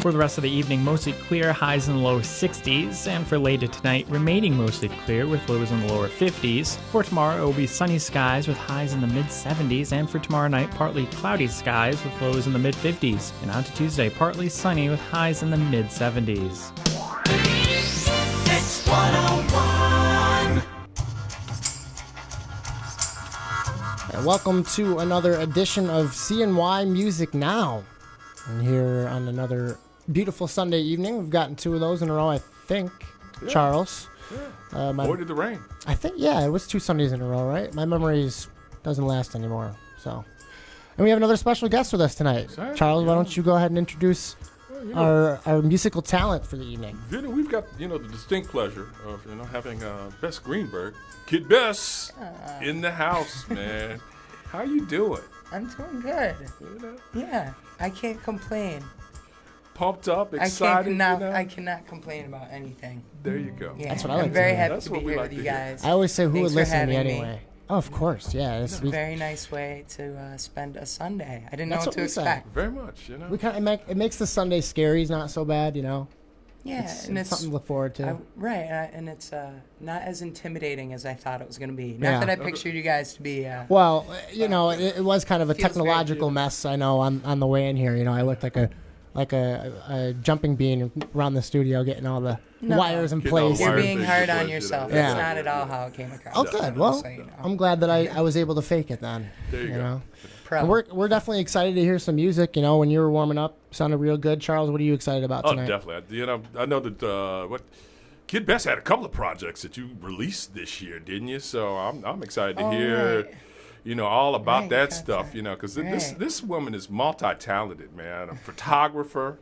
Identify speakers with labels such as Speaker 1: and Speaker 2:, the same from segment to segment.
Speaker 1: For the rest of the evening, mostly clear, highs in the low 60s. And for later tonight, remaining mostly clear with lows in the lower 50s. For tomorrow, it will be sunny skies with highs in the mid 70s. And for tomorrow night, partly cloudy skies with lows in the mid 50s. And on to Tuesday, partly sunny with highs in the mid 70s.
Speaker 2: It's 101.
Speaker 3: Welcome to another edition of CNY Music Now. And here on another beautiful Sunday evening, we've gotten two of those in a row, I think. Yeah. Charles.
Speaker 4: Yeah. Avoided the rain.
Speaker 3: I think, yeah, it was 2 Sundays in a row, right? My memories doesn't last anymore. So, and we have another special guest with us tonight.
Speaker 4: Exactly.
Speaker 3: Charles, why don't you go ahead and introduce our musical talent for the evening?
Speaker 4: We've got, the distinct pleasure of, having Bess Greenberg, KidBess, in the house, man. How you doing?
Speaker 5: I'm doing good. Yeah, I can't complain.
Speaker 4: Pumped up, excited.
Speaker 5: I cannot complain about anything.
Speaker 4: There you go.
Speaker 3: Yeah, that's what I like.
Speaker 5: I'm very
Speaker 3: to
Speaker 5: happy
Speaker 4: That's
Speaker 5: to be
Speaker 4: what we
Speaker 5: here
Speaker 4: like
Speaker 5: with
Speaker 4: to
Speaker 5: you
Speaker 4: hear.
Speaker 5: guys.
Speaker 3: I always say, who
Speaker 5: Thanks
Speaker 3: would
Speaker 5: for
Speaker 3: listen to me
Speaker 5: having
Speaker 3: anyway? Oh, of course, yeah.
Speaker 5: It's a very nice way to spend a Sunday. I didn't know
Speaker 3: That's
Speaker 5: what to
Speaker 3: what we say.
Speaker 5: expect.
Speaker 4: Very much,
Speaker 3: We it makes the Sunday scary. It's not so bad,
Speaker 5: Yeah,
Speaker 3: It's something to look forward to.
Speaker 5: And it's not as intimidating as I thought it was going to be.
Speaker 3: Yeah.
Speaker 5: Not that I pictured you guys to be.
Speaker 3: Well, it was kind of a
Speaker 5: Feels
Speaker 3: technological mess. I know on the way in here. I looked like a jumping bean around the studio, getting all the wires in place.
Speaker 5: You're
Speaker 4: Wires
Speaker 5: being
Speaker 4: in
Speaker 5: hard
Speaker 4: place,
Speaker 5: on yourself.
Speaker 3: Yeah.
Speaker 5: That's not at all how it came across.
Speaker 3: Oh, good. Well,
Speaker 5: So,
Speaker 3: I'm glad that I was able to fake it then.
Speaker 4: There you go.
Speaker 5: Pro.
Speaker 3: And we're definitely excited to hear some music. When you were warming up, sounded real good. Charles, what are you excited about
Speaker 4: Oh,
Speaker 3: tonight?
Speaker 4: definitely. I know that KidBess had a couple of projects that you released this year, didn't you? So I'm excited to hear,
Speaker 5: right.
Speaker 4: all about that
Speaker 5: Right,
Speaker 4: stuff. Because
Speaker 5: right.
Speaker 4: this woman is multi-talented, man. A photographer.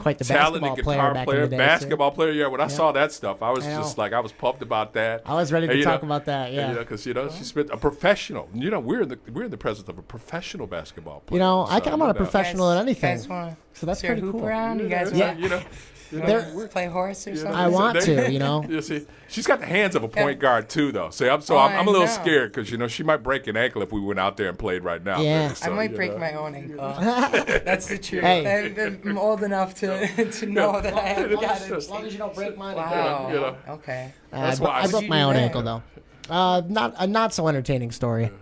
Speaker 3: Quite the
Speaker 4: talented
Speaker 3: basketball player
Speaker 4: guitar
Speaker 3: back in
Speaker 4: player,
Speaker 3: the day, too.
Speaker 4: basketball player. Yeah, when I saw that stuff, I was
Speaker 3: I know.
Speaker 4: just like, I was pumped about that.
Speaker 3: I was ready to talk about that. Yeah.
Speaker 4: Because she spent a professional. We're in the presence of a professional basketball player.
Speaker 3: I'm not a professional at anything.
Speaker 5: You guys want
Speaker 3: So that's
Speaker 5: to
Speaker 3: pretty
Speaker 5: hoop
Speaker 3: cool.
Speaker 5: around? You guys want play horse or something?
Speaker 3: I want to.
Speaker 4: You see, she's got the hands of a point guard too, though. So I'm
Speaker 5: I
Speaker 4: a little
Speaker 5: know.
Speaker 4: scared because she might break an ankle if we went out there and played right now.
Speaker 3: Yeah.
Speaker 4: baby. So,
Speaker 5: I might break my own ankle. That's the truth.
Speaker 3: Hey.
Speaker 5: I'm old enough to know that I have got it.
Speaker 3: As long as you don't break mine.
Speaker 5: Wow. Okay.
Speaker 4: That's why
Speaker 3: I broke my own ankle though. Not a not so entertaining story.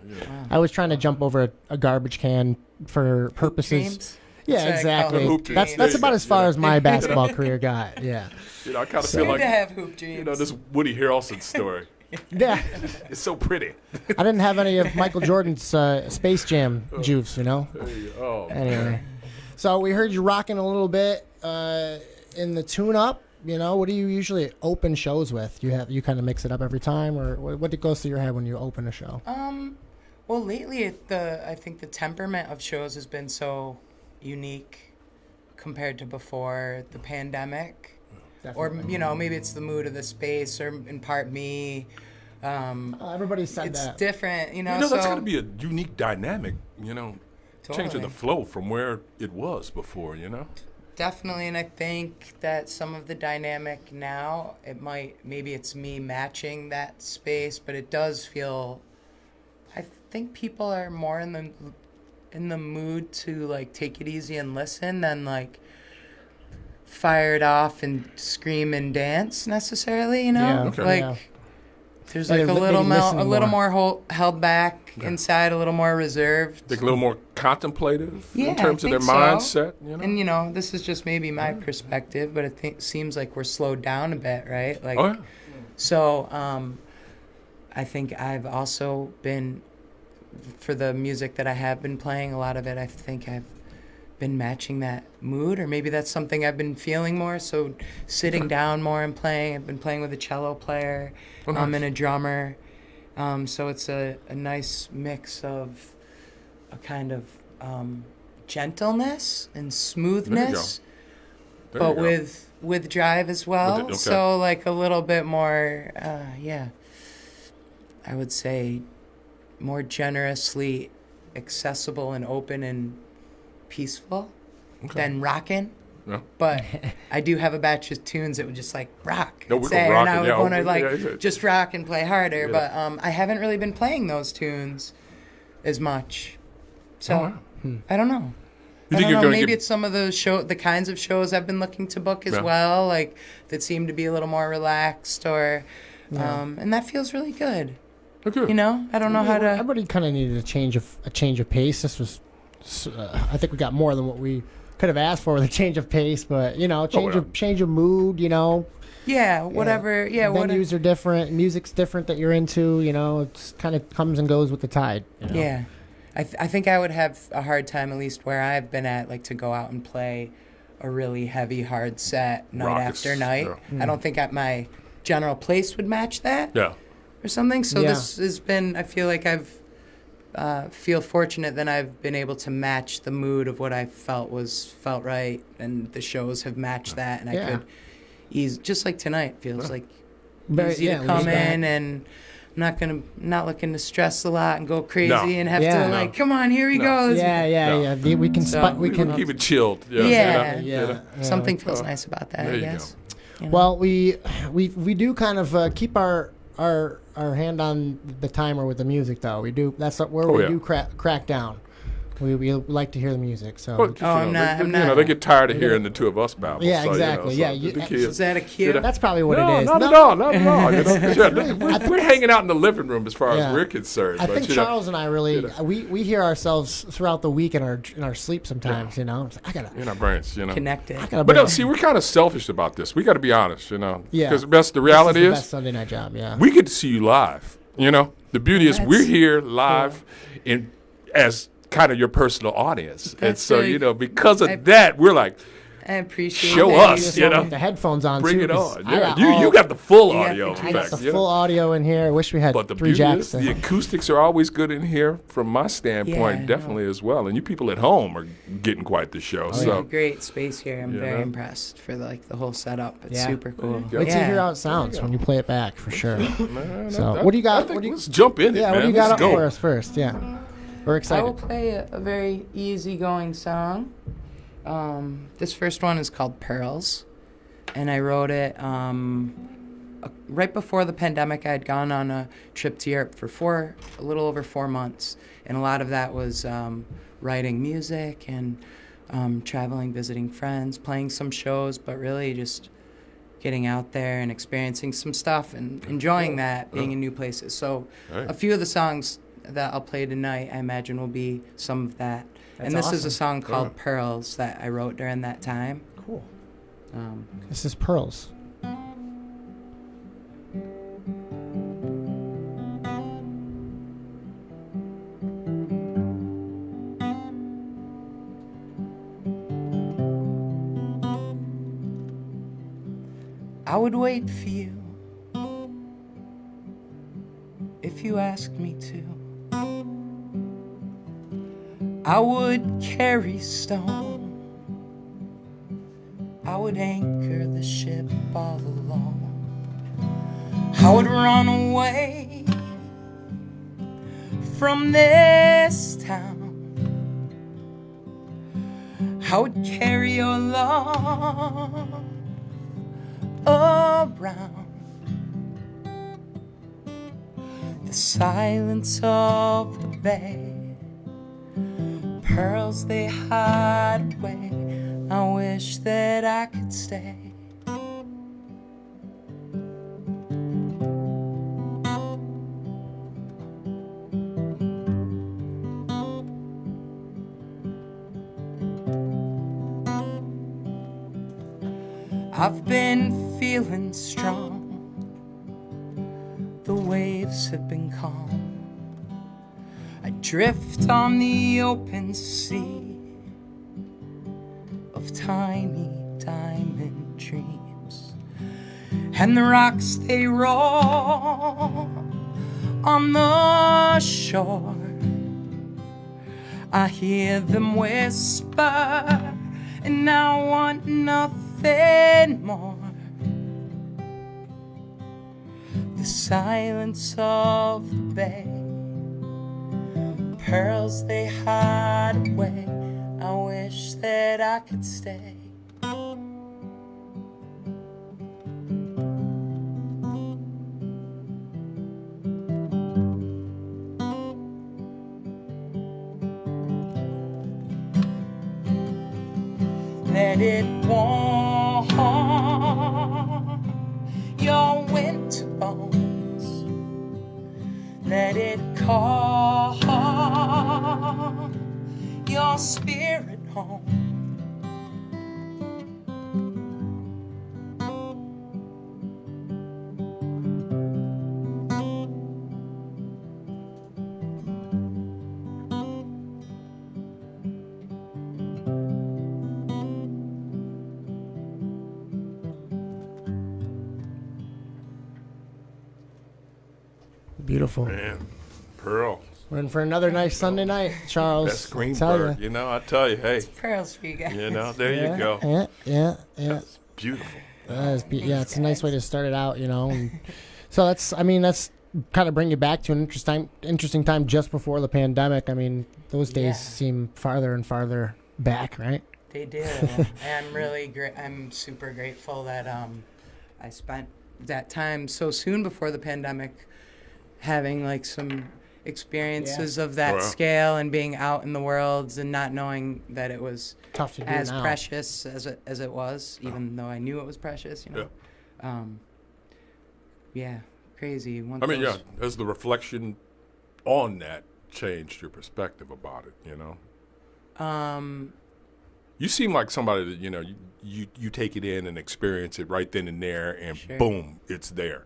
Speaker 3: I was trying to jump over a garbage can for purposes.
Speaker 5: Dreams?
Speaker 3: Yeah,
Speaker 5: That's
Speaker 3: exactly.
Speaker 4: hoop dreams.
Speaker 3: That's
Speaker 4: There you
Speaker 3: about
Speaker 4: go.
Speaker 3: as far as my basketball career got. Yeah.
Speaker 4: I kind of
Speaker 5: It's
Speaker 4: feel
Speaker 5: good
Speaker 4: like
Speaker 5: to have hoop dreams.
Speaker 4: this Woody Harrelson story.
Speaker 3: Yeah.
Speaker 4: It's so pretty.
Speaker 3: I didn't have any of Michael Jordan's Space Jam juice,
Speaker 4: There you go. Oh,
Speaker 3: Anyway, so we heard you rocking a little bit in the tune-up. What do you usually open shows with? You kind of mix it up every time, or what goes through your head when you open a show?
Speaker 5: Well, lately, I think the temperament of shows has been so unique compared to before the pandemic.
Speaker 3: Definitely.
Speaker 5: Or, maybe it's the mood of the space, or in part me.
Speaker 3: Everybody said
Speaker 5: It's
Speaker 3: that.
Speaker 5: different,
Speaker 4: that's
Speaker 5: so
Speaker 4: going to be a unique dynamic, changing
Speaker 5: Totally.
Speaker 4: the flow from where it was before,
Speaker 5: Definitely, and I think that some of the dynamic now, maybe it's me matching that space, but it does feel, I think people are more in the mood to take it easy and listen than fired off and scream and dance necessarily,
Speaker 3: Yeah, okay. Yeah.
Speaker 5: There's
Speaker 3: Yeah,
Speaker 5: a
Speaker 3: they're
Speaker 5: little
Speaker 3: maybe listening
Speaker 5: little
Speaker 3: more.
Speaker 5: more held back inside, a little more reserved.
Speaker 4: Think a little more contemplative
Speaker 5: Yeah,
Speaker 4: in terms
Speaker 5: I
Speaker 4: of their
Speaker 5: think so.
Speaker 4: mindset.
Speaker 5: And this is just maybe my perspective, but it seems like we're slowed down a bit, right? So I think I've also been, for the music that I have been playing, a lot of it I think I've been matching that mood, or maybe that's something I've been feeling more, so sitting down more and playing. I've been playing with a cello player and a drummer, so it's a nice mix of a kind of gentleness and smoothness,
Speaker 4: There
Speaker 5: but
Speaker 4: you go.
Speaker 5: with drive as well.
Speaker 4: Okay.
Speaker 5: So a little bit more, I would say more generously accessible and open and peaceful than rockin'.
Speaker 4: Yeah.
Speaker 5: But I do have a batch of tunes that would just rock.
Speaker 4: No, we
Speaker 5: say,
Speaker 4: go rock
Speaker 5: and I
Speaker 4: it,
Speaker 5: would
Speaker 4: yeah.
Speaker 5: want to
Speaker 4: Yeah.
Speaker 5: just rock and play harder.
Speaker 4: Yeah.
Speaker 5: But I haven't really been playing those tunes as much. So
Speaker 4: Oh, wow.
Speaker 5: I don't know.
Speaker 4: You
Speaker 5: I
Speaker 4: think
Speaker 5: don't
Speaker 4: you're
Speaker 5: know.
Speaker 4: gonna
Speaker 5: Maybe
Speaker 4: get?
Speaker 5: it's some of the kinds of shows I've been looking to book as
Speaker 4: Yeah.
Speaker 5: well, like that seem to be a little more relaxed, or,
Speaker 3: Yeah.
Speaker 5: and that feels really good.
Speaker 4: Okay.
Speaker 5: You know, I don't know how to.
Speaker 3: Everybody kind of needed a change of pace. This was, I think we got more than what we could have asked for with a change of pace, but change of mood.
Speaker 5: Yeah, whatever. Yeah,
Speaker 3: venues are different, music's different that you're into. It's kind of comes and goes with the tide.
Speaker 5: Yeah, I think I would have a hard time, at least where I've been at, like to go out and play a really heavy, hard set night
Speaker 4: Raucous,
Speaker 5: after night.
Speaker 4: yeah.
Speaker 5: I don't think my general place would match that.
Speaker 4: Yeah.
Speaker 5: Or something. So
Speaker 3: Yeah.
Speaker 5: this has been. I feel like feel fortunate that I've been able to match the mood of what I felt right, and the shows have matched that, and I
Speaker 3: Yeah.
Speaker 5: could ease, just like tonight feels like
Speaker 3: Very-
Speaker 5: easy
Speaker 3: yeah,
Speaker 5: to come
Speaker 3: laid back.
Speaker 5: in, and I'm not looking to stress a lot and go crazy
Speaker 4: No.
Speaker 5: and have
Speaker 3: Yeah.
Speaker 5: to
Speaker 3: No.
Speaker 5: come on, here we
Speaker 4: No.
Speaker 5: go.
Speaker 3: Yeah. We can
Speaker 5: So-
Speaker 3: we can
Speaker 4: keep it chilled. Yeah.
Speaker 5: Yeah.
Speaker 3: Yeah.
Speaker 5: Something feels nice about that,
Speaker 4: there
Speaker 5: I
Speaker 4: you
Speaker 5: guess. You know?
Speaker 3: Well, we do kind of keep our hand on the timer with the music, though. We do. That's where
Speaker 4: Oh,
Speaker 3: we
Speaker 4: yeah.
Speaker 3: do crack down. We like to hear the music. So
Speaker 4: Well, 'cause,
Speaker 5: I'm not.
Speaker 4: they get tired of hearing the two of us babble.
Speaker 3: Yeah,
Speaker 4: so,
Speaker 3: exactly.
Speaker 4: so
Speaker 3: Yeah,
Speaker 4: the kids-
Speaker 5: is that a cue?
Speaker 3: that's probably what
Speaker 4: no,
Speaker 3: it is.
Speaker 4: not at all. Not at all. We're hanging out in the living room as far
Speaker 3: Yeah.
Speaker 4: as we're concerned.
Speaker 3: I
Speaker 4: but,
Speaker 3: think
Speaker 4: you know,
Speaker 3: Charles and I really
Speaker 4: you know.
Speaker 3: we hear ourselves throughout the week in our sleep sometimes. It's like, I gotta
Speaker 4: in our brains, you know.
Speaker 5: Connected.
Speaker 3: gotta
Speaker 4: But
Speaker 3: bring
Speaker 4: no,
Speaker 3: up-
Speaker 4: see, we're kind of selfish about this. We got to be honest,
Speaker 3: Yeah.
Speaker 4: Because the
Speaker 3: this
Speaker 4: reality
Speaker 3: the
Speaker 4: is,
Speaker 3: best Sunday night job. Yeah.
Speaker 4: we get to see you live. The beauty is we're
Speaker 5: That's-
Speaker 4: here live in as kind of your personal audience, and
Speaker 5: That's
Speaker 4: so
Speaker 5: really-
Speaker 4: because of that, we're like,
Speaker 5: I appreciate
Speaker 4: Show
Speaker 5: that.
Speaker 4: us,
Speaker 3: Just
Speaker 4: you
Speaker 3: want
Speaker 4: know.
Speaker 3: with the headphones on.
Speaker 4: bring
Speaker 3: too,
Speaker 4: it
Speaker 3: 'cause
Speaker 4: on.
Speaker 3: I
Speaker 4: Yeah,
Speaker 3: got
Speaker 4: you got the full
Speaker 5: Yeah,
Speaker 4: audio
Speaker 5: I
Speaker 3: I got
Speaker 4: effect.
Speaker 3: the full audio in here. I wish we had
Speaker 4: But the
Speaker 3: 3
Speaker 4: beauty
Speaker 3: jacks.
Speaker 4: is, the acoustics are always good in here from my standpoint,
Speaker 5: Yeah,
Speaker 4: definitely as well. And you people at home are getting quite the show.
Speaker 5: It's
Speaker 4: so
Speaker 5: a great space here. I'm
Speaker 4: You
Speaker 5: very
Speaker 4: know?
Speaker 5: impressed for the whole setup. It's
Speaker 3: Yeah.
Speaker 5: super cool.
Speaker 4: go.
Speaker 3: Wait till you hear
Speaker 5: Yeah.
Speaker 3: how it sounds when you play it back, for sure.
Speaker 4: man,
Speaker 3: So, what do you got-
Speaker 4: I think
Speaker 3: what do you-
Speaker 4: let's jump in it,
Speaker 3: Yeah,
Speaker 4: man.
Speaker 3: what do you got
Speaker 4: Let's
Speaker 3: up
Speaker 4: go.
Speaker 3: for us first? Yeah. We're
Speaker 5: I will
Speaker 3: excited.
Speaker 5: play a very easygoing song. This first one is called Pearls, and I wrote it right before the pandemic. I had gone on a trip to Europe for a little over 4 months, and a lot of that was writing music and traveling, visiting friends, playing some shows, but really just getting out there and experiencing some stuff and enjoying that, being in new places. So
Speaker 4: Hey.
Speaker 5: a few of the songs that I'll play tonight, I imagine, will be some of that.
Speaker 3: That's
Speaker 5: And this is a
Speaker 3: awesome.
Speaker 5: song called
Speaker 4: Yeah.
Speaker 5: Pearls that I wrote during that time.
Speaker 3: Cool.
Speaker 5: Um,
Speaker 3: This is Pearls.
Speaker 5: I would wait for you if you asked me to. I would carry stone. I would anchor the ship all alone. I would run away from this town. I would carry your love around. The silence of the bay, pearls they hide away. I wish that I could stay. I've been feeling strong. The waves have been calm. I drift on the open sea of tiny diamond dreams, and the rocks they roll on the shore. I hear them whisper, and I want nothing more. The silence of the bay, pearls they hide away. I wish that I could stay. Let it warm your winter bones. Let it call your spirit home.
Speaker 3: Beautiful.
Speaker 4: Man, Pearl.
Speaker 3: We're in for another nice Sunday night, Charles.
Speaker 4: Bess Greenberg. You know, I tell you, hey.
Speaker 5: Pearls for you guys.
Speaker 4: You know, there you go.
Speaker 3: Yeah.
Speaker 4: That's beautiful.
Speaker 3: Yeah, it's a nice way to start it out, you know. And so that's kind of bring you back to an interesting time just before the pandemic. I mean, those days seem farther and farther back, right?
Speaker 5: They do. And I'm super grateful that I spent that time so soon before the pandemic having like some experiences of that scale and being out in the world and not knowing that it was
Speaker 3: tough to do
Speaker 5: as
Speaker 3: now.
Speaker 5: precious as it was, even though I knew it was precious, you know. Crazy.
Speaker 4: Has the reflection on that changed your perspective about it, you know? You seem like somebody that, you know, you take it in and experience it right then and there, and boom, it's there.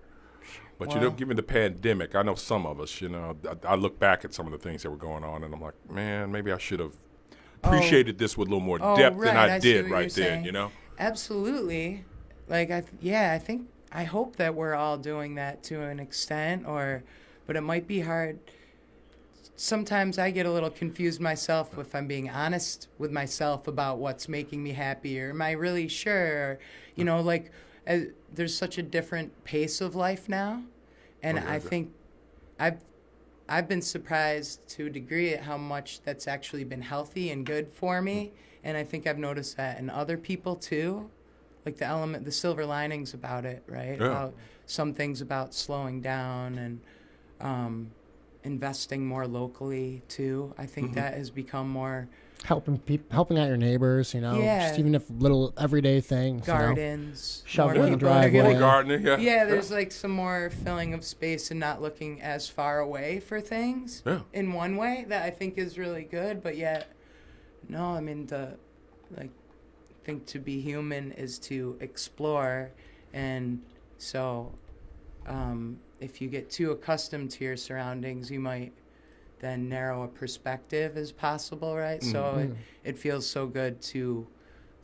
Speaker 4: But, you know, given the pandemic, I know some of us, you know, I look back at some of the things that were going on, and I'm like, man, maybe I should have appreciated this with a little more depth than I did right then, you know?
Speaker 5: Absolutely. Like, I hope that we're all doing that to an extent, but it might be hard. Sometimes I get a little confused myself if I'm being honest with myself about what's making me happy, or am I really sure? You know, like there's such a different pace of life now, and I think I've been surprised to a degree at how much that's actually been healthy and good for me, and I think I've noticed that in other people too, like the silver linings about it, right?
Speaker 4: Yeah.
Speaker 5: About some things about slowing down and investing more locally too. I think that has become more
Speaker 3: helping out your neighbors, you know, just even if little everyday things,
Speaker 5: gardens,
Speaker 3: shoveling the driveway,
Speaker 4: gardening,
Speaker 5: there's like some more filling of space and not looking as far away for things in one way that I think is really good. But yet, no, I mean I think to be human is to explore, and so if you get too accustomed to your surroundings, you might then narrow a perspective as possible, right? So it feels so good to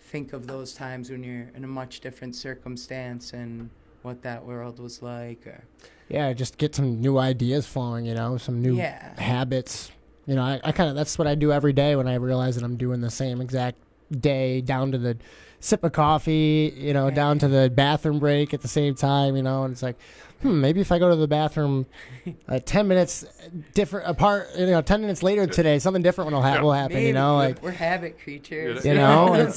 Speaker 5: think of those times when you're in a much different circumstance and what that world was like.
Speaker 3: Just get some new ideas flowing, you know, some new habits. You know, I kind of, that's what I do every day when I realize that I'm doing the same exact day, down to the sip of coffee, you know, down to the bathroom break at the same time, you know, and it's like, maybe if I go to the bathroom 10 minutes different apart, you know, 10 minutes later today, something different will happen,
Speaker 5: maybe.
Speaker 3: you know, like
Speaker 5: we're habit creatures,
Speaker 3: you know,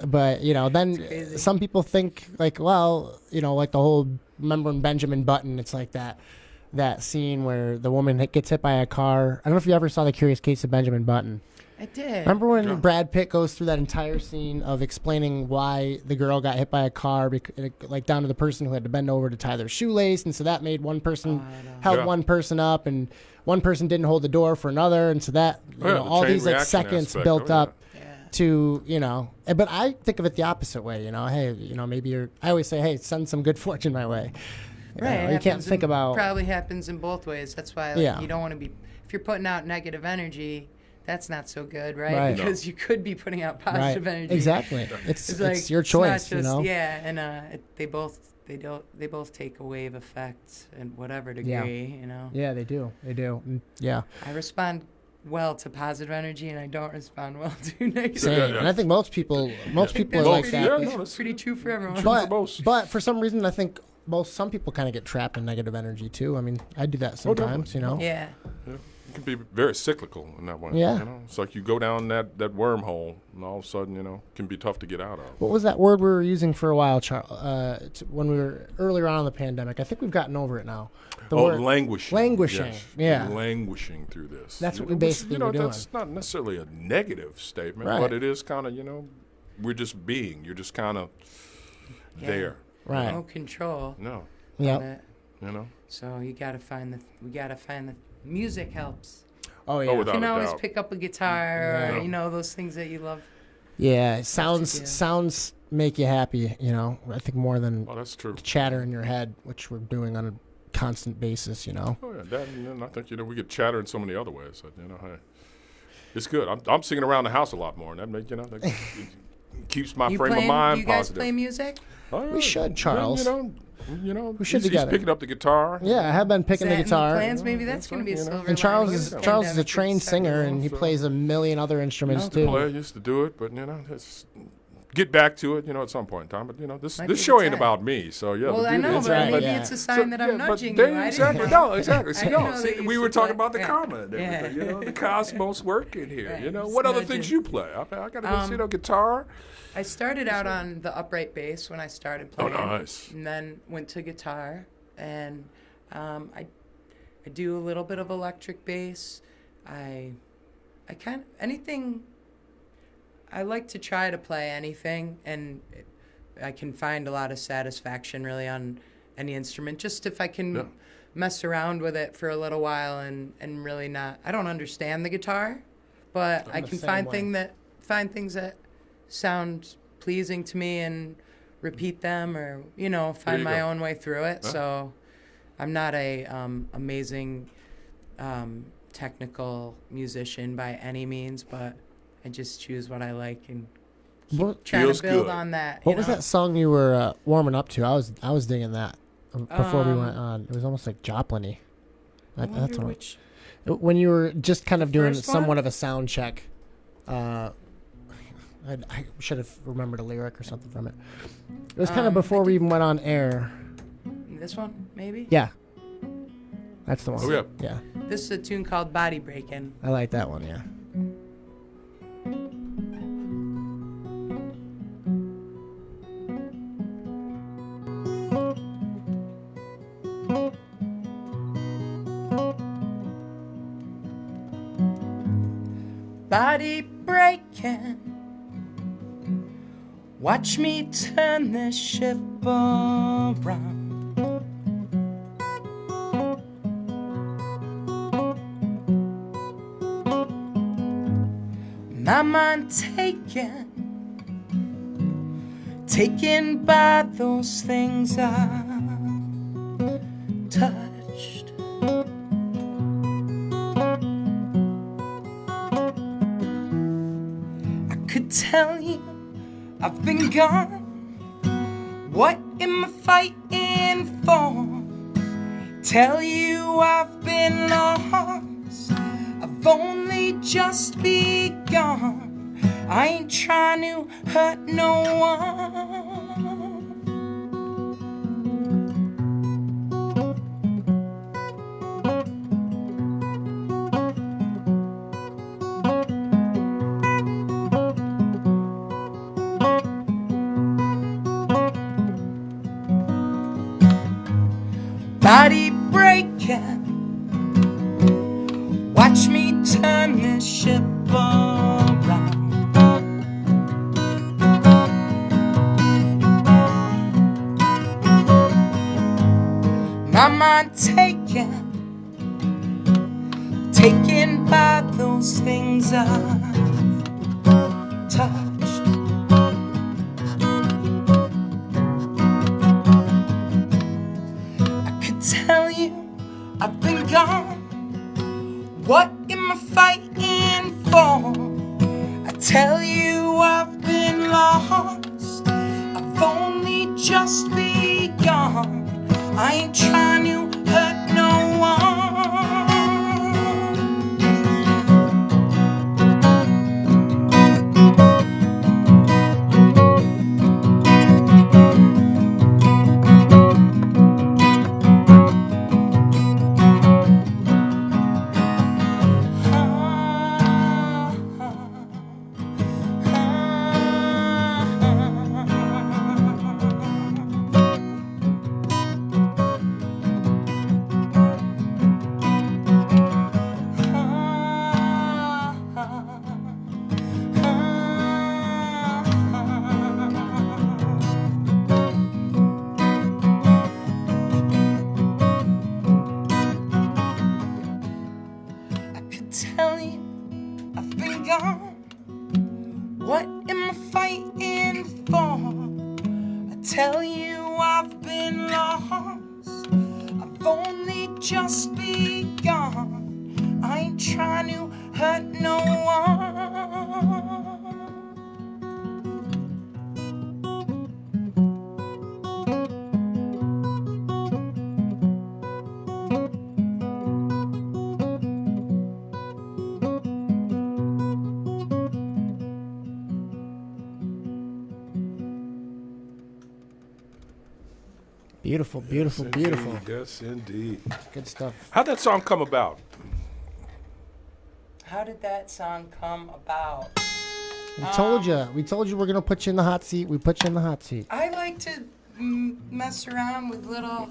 Speaker 3: but you know, then some people think like, well, you know, like the whole, remember in Benjamin Button, it's like that scene where the woman gets hit by a car. I don't know if you ever saw The Curious Case of Benjamin Button.
Speaker 5: I did.
Speaker 3: Remember when Brad Pitt goes through that entire scene of explaining why the girl got hit by a car, like down to the person who had to bend over to tie their shoelace, and so that made one person held one person up, and one person didn't hold the door for another, and so that all these like seconds built up to, you know. But I think of it the opposite way, you know. Hey, you know, maybe I always say, hey, send some good fortune my way.
Speaker 5: Right.
Speaker 3: You can't think about.
Speaker 5: Probably happens in both ways. That's why you don't want to be. If you're putting out negative energy, that's not so good, right? Because you could be putting out positive energy.
Speaker 3: Exactly. It's your choice, you know.
Speaker 5: Yeah, and they both take a wave effect in whatever degree, you know.
Speaker 3: Yeah, they do. Yeah.
Speaker 5: I respond well to positive energy, and I don't respond well to negative.
Speaker 3: Same. And I think most people are like that.
Speaker 5: Yeah, no, that's pretty true for everyone.
Speaker 3: But for some reason, I think some people kind of get trapped in negative energy too. I mean, I do that sometimes, you know.
Speaker 5: Yeah.
Speaker 4: It can be very cyclical in that way. Yeah. You know? It's like you go down that wormhole, and all of a sudden, you know, it can be tough to get out of.
Speaker 3: What was that word we were using for a while, when we were earlier on in the pandemic? I think we've gotten over it now. The word
Speaker 4: languishing.
Speaker 3: Languishing,
Speaker 4: yes. Languishing through this.
Speaker 3: That's what we basically were doing.
Speaker 4: That's not necessarily a negative statement, but it is kind of, you know, we're just being. You're just kind of there.
Speaker 3: Right.
Speaker 5: No control.
Speaker 4: No.
Speaker 3: Yep.
Speaker 5: on it.
Speaker 4: You know.
Speaker 5: So we gotta find the music helps.
Speaker 3: Oh yeah.
Speaker 4: Oh,
Speaker 5: You
Speaker 4: without
Speaker 5: can
Speaker 4: a
Speaker 5: always
Speaker 4: doubt.
Speaker 5: pick up a guitar or
Speaker 4: Yeah.
Speaker 5: those things that you love.
Speaker 3: Yeah.
Speaker 5: Yeah.
Speaker 3: Sounds make you happy. I think more than
Speaker 4: Oh, that's true.
Speaker 3: chatter in your head, which we're doing on a constant basis.
Speaker 4: Oh yeah, that, and I think we could chatter in so many other ways. So, hey, it's good. I'm singing around the house a lot more, and that make that it keeps my frame of mind
Speaker 5: Do you guys
Speaker 4: positive.
Speaker 5: play music?
Speaker 4: Oh, yeah.
Speaker 3: We should, Charles.
Speaker 4: We
Speaker 3: should
Speaker 4: he's
Speaker 3: together.
Speaker 4: picking up the guitar.
Speaker 3: Yeah, I have been picking the
Speaker 5: Is that in
Speaker 3: guitar.
Speaker 5: plans? Maybe that's going to be a silver
Speaker 3: And Charles
Speaker 5: lining
Speaker 3: is
Speaker 5: of the
Speaker 3: Charles is a
Speaker 5: pandemic.
Speaker 3: trained singer, and he
Speaker 4: so-
Speaker 3: plays a million other instruments
Speaker 5: No,
Speaker 3: too.
Speaker 4: Play, used to do it, but it's get back to it, at some point in time. But this
Speaker 5: Might be
Speaker 4: this show
Speaker 5: the
Speaker 4: ain't
Speaker 5: time.
Speaker 4: about me. So yeah.
Speaker 5: Well,
Speaker 4: the
Speaker 5: I
Speaker 4: beauty
Speaker 5: know,
Speaker 4: is
Speaker 5: but
Speaker 3: right,
Speaker 5: maybe
Speaker 3: yeah.
Speaker 5: it's a sign that I'm
Speaker 4: but
Speaker 5: nudging
Speaker 4: there-
Speaker 5: you. I
Speaker 4: exactly.
Speaker 5: didn't
Speaker 4: No,
Speaker 5: know.
Speaker 4: exactly. See,
Speaker 5: I didn't know that you
Speaker 4: we
Speaker 5: used
Speaker 4: were
Speaker 5: to
Speaker 4: talking
Speaker 5: play.
Speaker 4: about the
Speaker 5: Yeah.
Speaker 4: karma and everything.
Speaker 5: Yeah.
Speaker 4: The cosmos working here.
Speaker 5: Right, just
Speaker 4: What other
Speaker 5: nudging.
Speaker 4: things you play? I got a guitar.
Speaker 5: I started out on the upright bass when I started
Speaker 4: Oh,
Speaker 5: playing.
Speaker 4: nice.
Speaker 5: And then went to guitar, and I do a little bit of electric bass. I anything. I like to try to play anything, and I can find a lot of satisfaction really on any instrument. Just if I can
Speaker 4: Yeah.
Speaker 5: mess around with it for a little while and really not. I don't understand the guitar, but I
Speaker 3: the
Speaker 5: can
Speaker 3: same
Speaker 5: find
Speaker 3: way.
Speaker 5: things that sound pleasing to me and repeat them, or find
Speaker 4: you
Speaker 5: my
Speaker 4: go.
Speaker 5: own way through it.
Speaker 4: Huh?
Speaker 5: So I'm not a amazing technical musician by any means, but I just choose what I like and
Speaker 3: What,
Speaker 5: trying
Speaker 4: Feels
Speaker 5: to build
Speaker 4: good.
Speaker 5: on that.
Speaker 3: what was that song you were warming up to? I was digging that before we went on. It was almost like Joplin-y.
Speaker 5: I
Speaker 3: That's
Speaker 5: wonder
Speaker 3: what,
Speaker 5: which.
Speaker 3: when you were just kind of doing
Speaker 5: first
Speaker 3: somewhat
Speaker 5: one?
Speaker 3: of a sound check. I should have remembered a lyric or something from it. It was kind of before we even went on air.
Speaker 5: This one, maybe?
Speaker 3: Yeah. That's the one.
Speaker 4: Oh, yeah.
Speaker 3: Yeah.
Speaker 5: This is a tune called Body Breakin'.
Speaker 3: I like that one, yeah.
Speaker 5: Body breaking. Watch me turn this ship around. My mind taken by those things I touched. I could tell you I've been gone. What am I fighting for? Tell you I've been lost. I've only just begun. I ain't trying to hurt no one. Body breaking. Watch me turn this ship around. My mind taken by those things I've touched. I could tell you I've been gone. What am I fighting for? I tell you I've been lost. I've only just begun. I ain't trying to hurt no one. born. I tell you I've been lost. I've only just begun. I ain't trying to hurt no one.
Speaker 3: Beautiful, beautiful,
Speaker 4: Yes,
Speaker 3: beautiful.
Speaker 4: indeed. Yes, indeed.
Speaker 3: Good stuff.
Speaker 4: How'd that song come about?
Speaker 5: How did that song come about?
Speaker 3: We told you we're gonna put you in the hot seat. We put you in the hot seat.
Speaker 5: I like to mess around with little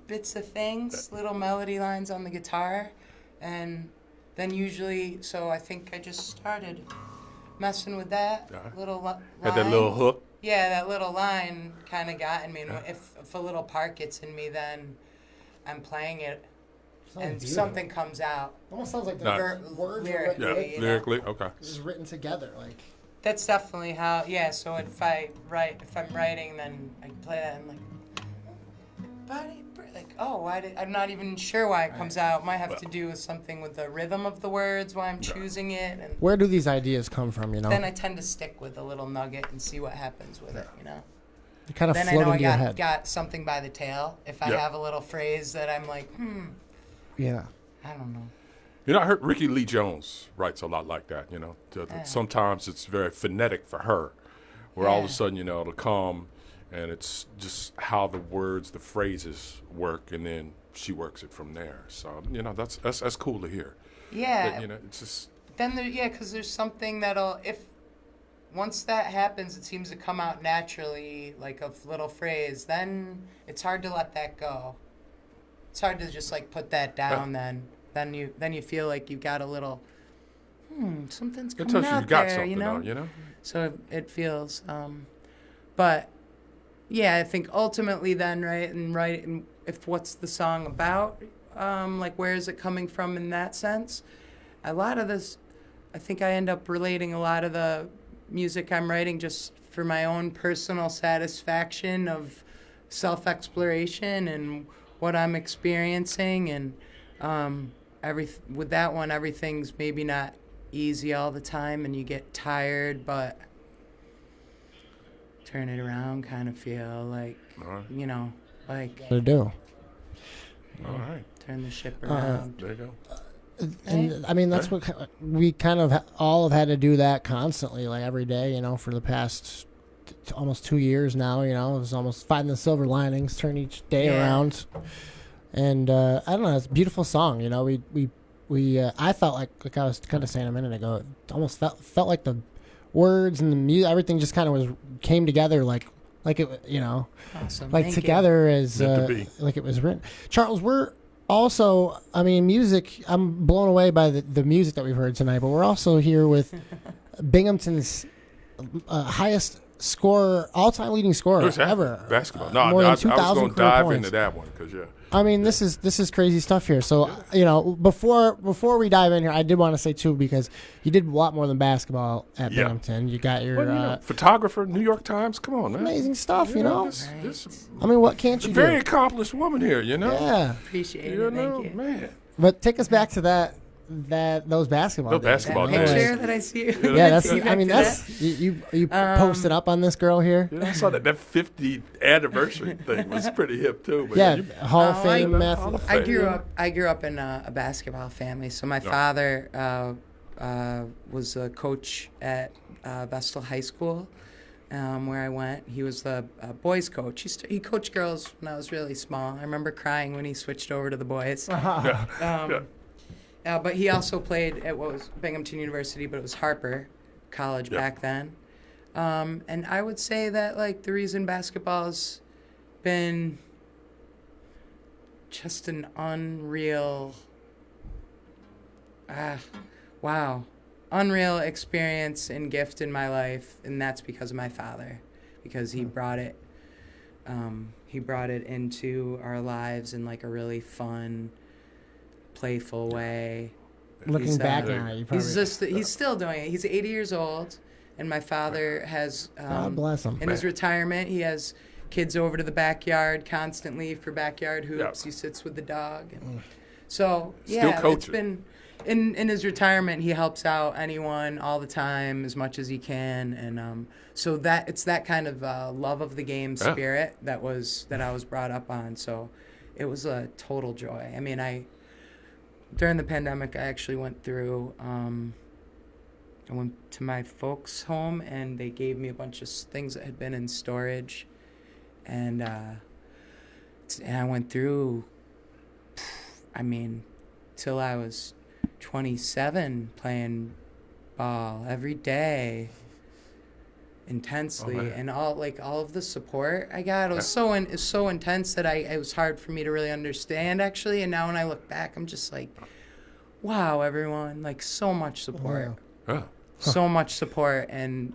Speaker 5: bits of things, little melody lines on the guitar, and then usually, so I think I just started messing with that little line.
Speaker 4: Had that little hook?
Speaker 5: Yeah, that little line kind of got in me. And if a little part gets in me, then I'm playing it, and
Speaker 3: beautiful.
Speaker 5: Something comes out.
Speaker 3: Almost sounds like the words are
Speaker 5: lyrically,
Speaker 3: written,
Speaker 5: you know?
Speaker 4: Lyrically, okay.
Speaker 3: This is written together, like.
Speaker 5: That's definitely how. Yeah. So if I'm writing, then I play that and I'm not even sure why it comes out. Might have to do with something with the rhythm of the words, why I'm choosing it. And
Speaker 3: Where do these ideas come from, you know?
Speaker 5: then I tend to stick with a little nugget and see what happens with it, you know.
Speaker 3: You kind of
Speaker 5: Then I
Speaker 3: float
Speaker 5: know
Speaker 3: into your head.
Speaker 5: got something by the tail. If I have a little phrase that I'm like,
Speaker 3: Yeah.
Speaker 5: I don't know.
Speaker 4: You know, I heard Ricky Lee Jones writes a lot like that, you know. Sometimes it's very phonetic for her, where all of a sudden, you know, it'll come and it's just how the words, the phrases work, and then she works it from there. So, you know, that's cool to hear.
Speaker 5: Yeah.
Speaker 4: But, you know, it's just...
Speaker 5: Then because there's something once that happens, it seems to come out naturally, like a little phrase. Then it's hard to let that go. It's hard to just like put that down. Then you feel like you got a little. Something's coming out
Speaker 4: you got
Speaker 5: there,
Speaker 4: something
Speaker 5: you know.
Speaker 4: on, you know.
Speaker 5: So it feels. But yeah, I think ultimately then and if what's the song about, like where is it coming from in that sense? A lot of this, I think I end up relating a lot of the music I'm writing just for my own personal satisfaction of self-exploration and what I'm experiencing. And with that one, everything's maybe not easy all the time and you get tired, but turn it around, kind of feel like, you know, like...
Speaker 3: To do.
Speaker 4: All right.
Speaker 5: Turn the ship around.
Speaker 4: There you go.
Speaker 3: And I mean, that's what we kind of all have had to do that constantly, like every day, you know, for the past almost 2 years now, you know. It's almost finding the silver linings, turn each day around. And I don't know, it's a beautiful song, you know. I felt like I was kind of saying a minute ago, it almost felt like the words and the music, everything just kind of came together like it, you know,
Speaker 5: awesome.
Speaker 3: like
Speaker 5: Thank
Speaker 3: together
Speaker 5: you.
Speaker 3: as like it was written. Charles, we're also, I mean, music, I'm blown away by the music that we've heard tonight, but we're also here with Binghamton's highest scorer, all-time leading scorer ever.
Speaker 4: Basketball. No,
Speaker 3: more
Speaker 4: I
Speaker 3: than
Speaker 4: was
Speaker 3: 2,000
Speaker 4: going to
Speaker 3: career
Speaker 4: dive
Speaker 3: points.
Speaker 4: into that one because,
Speaker 3: I mean, this is crazy stuff here. So, you know, before we dive in here, I did want to say, too, because you did a lot more than basketball at Binghamton. You got your...
Speaker 4: photographer, New York Times. Come on, man.
Speaker 3: Amazing stuff, you know?
Speaker 4: This
Speaker 3: I mean, what can't you do?
Speaker 4: Very accomplished woman here, you know?
Speaker 3: Yeah.
Speaker 5: Appreciate
Speaker 4: You
Speaker 5: it.
Speaker 4: know,
Speaker 5: Thank you.
Speaker 4: man.
Speaker 3: But take us back to those basketball days.
Speaker 4: Basketball
Speaker 5: That
Speaker 4: days.
Speaker 5: picture that I see.
Speaker 3: Yeah, that's.
Speaker 5: Take
Speaker 3: I mean,
Speaker 5: back to
Speaker 3: that's you posted up on this girl here.
Speaker 4: You know, I saw that 50th anniversary thing was pretty hip too. But
Speaker 3: Yeah, Hall of Fame.
Speaker 4: Hall of
Speaker 5: I
Speaker 4: Fame.
Speaker 5: grew up in a basketball family. So my father was a coach at Vestal High School, where I went. He was the boys coach. He coached girls when I was really small. I remember crying when he switched over to the boys. But he also played at what was Binghamton University, but it was Harper College back then. And I would say that like the reason basketball's been just an unreal, unreal experience and gift in my life, and that's because of my father, because he brought it into our lives in like a really fun, playful way.
Speaker 3: Looking back on it, you probably.
Speaker 5: He's still doing it. He's 80 years old, And my father has,
Speaker 3: God bless him.
Speaker 5: in his retirement, he has kids over to the backyard constantly for backyard hoops. He sits with the dog. And so, yeah, it's been, in his retirement, he helps out anyone all the time as much as he can. And so that it's that kind of love of the game spirit that I was brought up on. So it was a total joy. I mean, during the pandemic, I actually went through, I went to my folks' home, and they gave me a bunch of things that had been in storage. And I went through, I mean, till I was 27, playing ball every day, intensely, and all of the support I got, it was so intense that it was hard for me to really understand, actually. And now when I look back, I'm just like, wow, everyone, like, so much support.
Speaker 4: Wow.
Speaker 5: So much support, and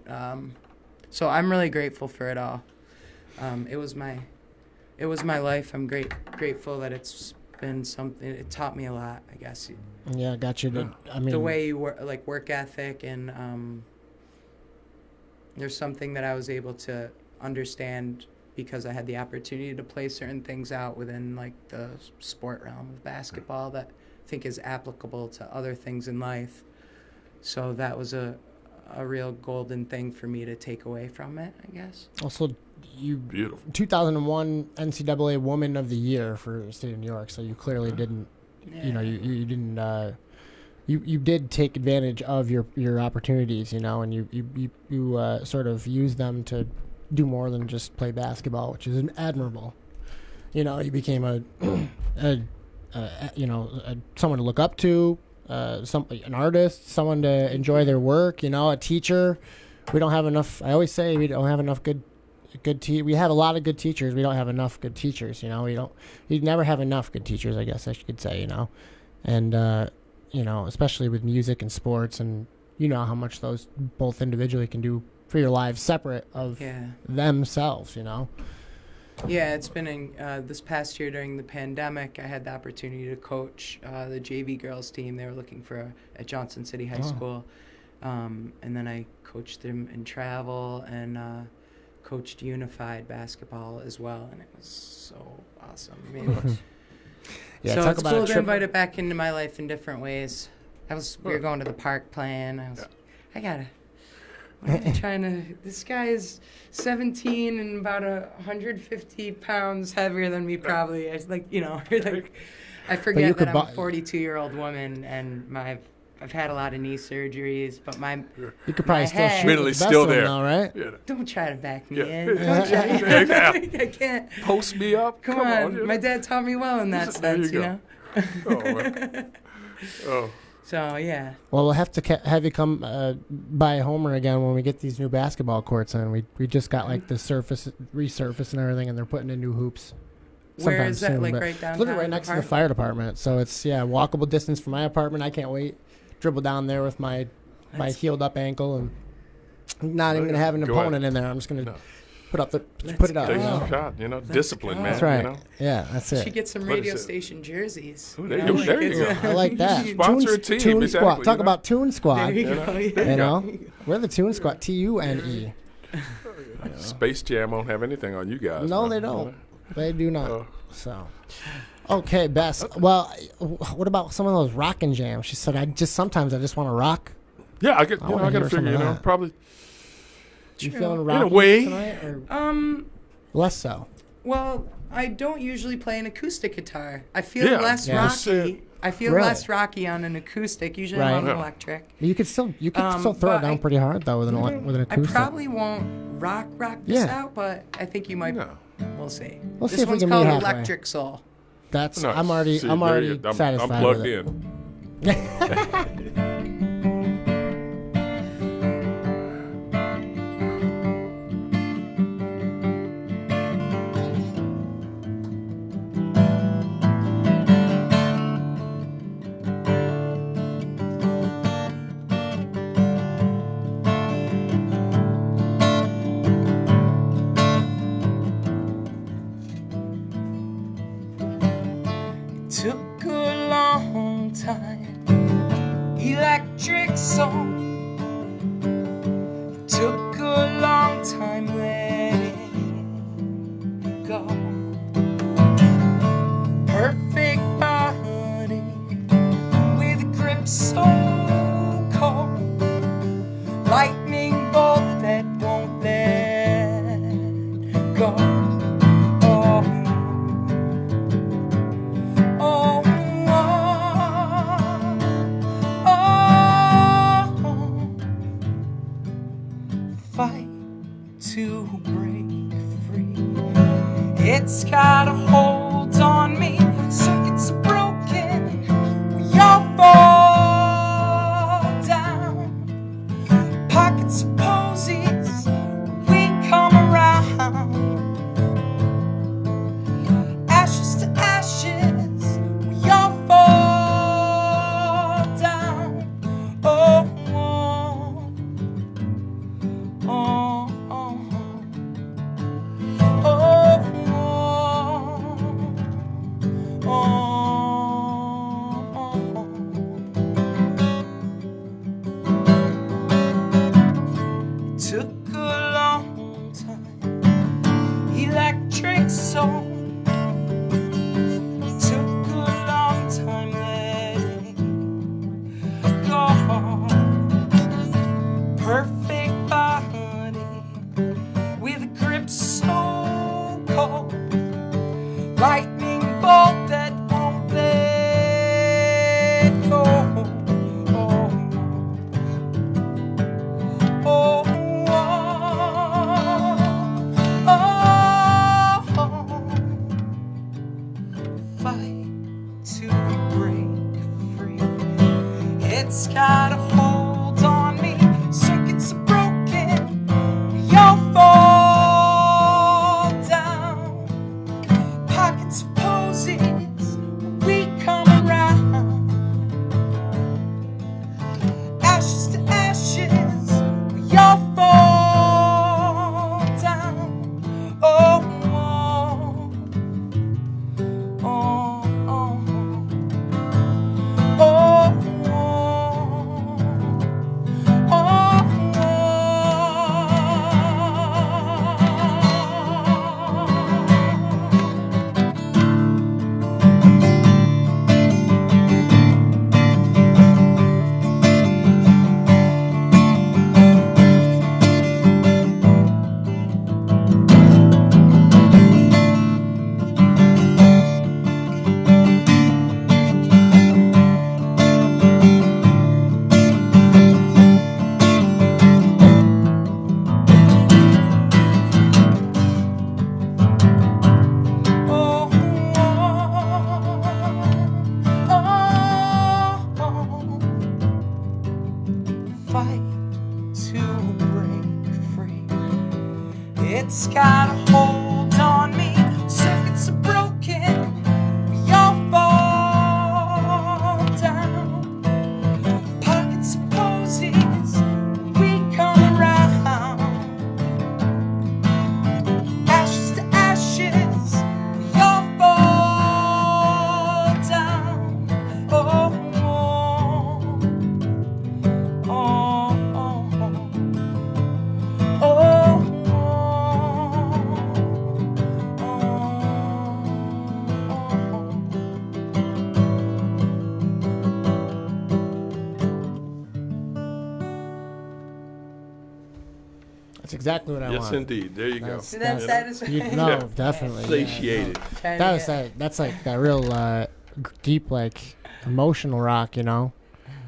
Speaker 5: so I'm really grateful for it all. It was my life. I'm grateful that it's been something. It taught me a lot, I guess.
Speaker 3: Yeah, got you. I mean,
Speaker 5: the way you work, like work ethic, and there's something that I was able to understand because I had the opportunity to play certain things out within like the sport realm of basketball that I think is applicable to other things in life. So that was a real golden thing for me to take away from it, I guess.
Speaker 3: Also, you
Speaker 4: beautiful
Speaker 3: 2001 NCAA Woman of the Year for the state of New York. So you clearly didn't, you know, you didn't. You did take advantage of your opportunities, you know, and you sort of used them to do more than just play basketball, which is admirable. You know, you became someone to look up to. An artist, someone to enjoy their work, you know, a teacher. We don't have enough. I always say we don't have enough good we have a lot of good teachers. We don't have enough good teachers, you know. You never have enough good teachers, I guess I could say, you know. And you know, especially with music and sports, and you know how much those both individually can do for your lives separate of themselves, you know.
Speaker 5: Yeah, it's been this past year during the pandemic, I had the opportunity to coach the JV girls team. They were looking for at Johnson City High School. And then I coached them in travel and coached unified basketball as well. And it was so awesome. I mean, so it's cool to invite it back into my life in different ways. We were going to the park playing. This guy is 17 and about 150 pounds heavier than me, probably. I I forget that I'm a 42-year-old woman, and I've had a lot of knee surgeries, but
Speaker 3: you could probably still shoot
Speaker 4: really still there,
Speaker 3: now, right?
Speaker 5: Yeah. Don't try to back me in. I can't.
Speaker 4: Post me up. Come on.
Speaker 5: My dad taught me well in that sense, you know.
Speaker 4: Oh.
Speaker 5: So, yeah.
Speaker 3: Well, we'll have to have you come by Homer again when we get these new basketball courts in. We just got like the resurface and everything, and they're putting in new hoops.
Speaker 5: Where is that?
Speaker 3: Soon,
Speaker 5: like right downtown?
Speaker 3: Literally right next to the fire department. So it's walkable distance from my apartment. I can't wait. Dribble down there with my healed up ankle, and I'm not even gonna have an opponent in there. I'm just gonna put it up.
Speaker 4: Take a shot, you know. Discipline, man.
Speaker 3: That's right.
Speaker 4: You know?
Speaker 3: Yeah, that's it.
Speaker 5: Should get some radio station jerseys.
Speaker 4: Ooh, there you go.
Speaker 3: I like that.
Speaker 4: Sponsor a team.
Speaker 3: Toon
Speaker 4: exactly,
Speaker 3: Squad. Talk about Toon Squad.
Speaker 5: There you go.
Speaker 3: You know, we're the Toon Squad. TUNE.
Speaker 4: Space Jam won't have anything on you guys.
Speaker 3: No, they don't. They do not. So, okay, Bess. Okay. Well, what about some of those rockin' jams? She said, sometimes I just want to rock.
Speaker 4: Yeah, I got to figure. You know, probably.
Speaker 3: You feeling rocky
Speaker 4: in a way
Speaker 3: tonight, or less so?
Speaker 5: Well, I don't usually play an acoustic guitar. I feel less rocky. I feel less rocky on an acoustic. Usually I'm on electric.
Speaker 3: You could still throw it down pretty hard though with an acoustic.
Speaker 5: I probably won't rock this out, but I think you might. No. We'll see.
Speaker 3: We'll see
Speaker 5: this
Speaker 3: if
Speaker 5: one's
Speaker 3: we can
Speaker 5: called
Speaker 3: meet
Speaker 5: Electric Soul.
Speaker 3: That's nice. I'm already satisfied.
Speaker 4: I'm plugged
Speaker 3: with it.
Speaker 4: in.
Speaker 5: Took a long time Took a long time letting go. Perfect body with a grip so cold, lightning bolt that won't let go. Oh, oh, oh, oh. Fight to break free. It's got a hold on me. Circuits are broken. We all fall down. Pockets of posies. We come around. Ashes to ashes. We all fall down. Oh, oh, oh, oh. Took a long time, electric soul. Took a long time letting go. Perfect body with a grip so cold, lightning bolt that won't let go. Oh, oh, oh, oh. Fight to break free. It's got a hold on me. Circuits are broken. We all fall down. Pockets of posies. We come around. Ashes to ashes. We all fall down. Oh, oh, oh, oh, oh, fight to break free. It's got a hold on me. Circuits are broken. We all fall down. Pockets of posies. We come around. Ashes to ashes. We all fall down. Oh, oh, oh, oh,
Speaker 3: That's exactly what I
Speaker 4: Yes,
Speaker 3: want.
Speaker 4: indeed. There you go.
Speaker 5: See that satisfying?
Speaker 3: No,
Speaker 4: Yeah.
Speaker 3: definitely.
Speaker 4: Satiated.
Speaker 5: Trying to
Speaker 3: That was
Speaker 5: get-
Speaker 3: that's like that real deep, like emotional rock, you know.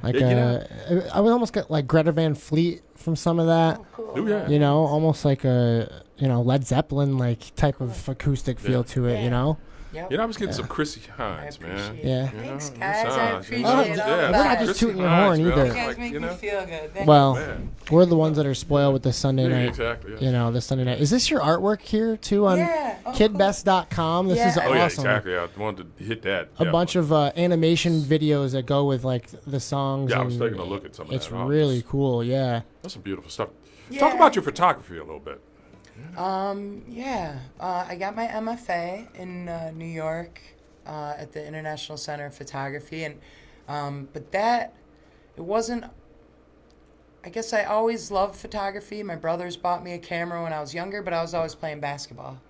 Speaker 3: Like
Speaker 4: Yeah,
Speaker 3: I would almost get like Greta Van Fleet from some of that.
Speaker 5: Oh, cool.
Speaker 4: Oh, yeah.
Speaker 3: You know, almost like a Led Zeppelin like type of acoustic feel to it.
Speaker 5: Yeah.
Speaker 3: You know.
Speaker 5: Yep.
Speaker 4: You know, I was getting some Chrissy Hines,
Speaker 5: I
Speaker 4: man.
Speaker 5: appreciate
Speaker 3: Yeah.
Speaker 5: it.
Speaker 4: You
Speaker 5: Thanks,
Speaker 4: know,
Speaker 5: guys.
Speaker 4: Miss
Speaker 5: I
Speaker 4: Hines,
Speaker 5: appreciate
Speaker 3: Oh,
Speaker 5: all
Speaker 3: yeah,
Speaker 5: of
Speaker 3: we're not
Speaker 5: that.
Speaker 3: just
Speaker 4: Chrissy
Speaker 3: tooting your
Speaker 4: Hines,
Speaker 3: horn
Speaker 4: man.
Speaker 3: either.
Speaker 5: You guys
Speaker 4: Like,
Speaker 5: make
Speaker 4: you
Speaker 5: me
Speaker 4: know?
Speaker 5: feel good. Thank
Speaker 3: Well,
Speaker 4: Man.
Speaker 3: we're the ones that are spoiled with the Sunday
Speaker 4: Yeah,
Speaker 3: night.
Speaker 4: exactly. Yeah.
Speaker 3: You know, the Sunday night. Is this your artwork here too on
Speaker 5: Yeah. Oh,
Speaker 3: KidBess.com? This
Speaker 5: Yeah.
Speaker 3: is
Speaker 4: Oh, yeah,
Speaker 3: awesome.
Speaker 4: exactly. I wanted to hit that.
Speaker 3: A bunch of animation videos that go with like the songs.
Speaker 4: Yeah, I was
Speaker 3: and
Speaker 4: taking a look at some of
Speaker 3: It's
Speaker 4: that. Oh,
Speaker 3: really cool. Yeah.
Speaker 4: That's some beautiful stuff.
Speaker 5: Yeah.
Speaker 4: Talk about your photography a little bit.
Speaker 5: Yeah. I got my MFA in New York at the International Center of Photography, and but it wasn't I guess I always loved photography. My brothers bought me a camera when I was younger, but I was always playing basketball,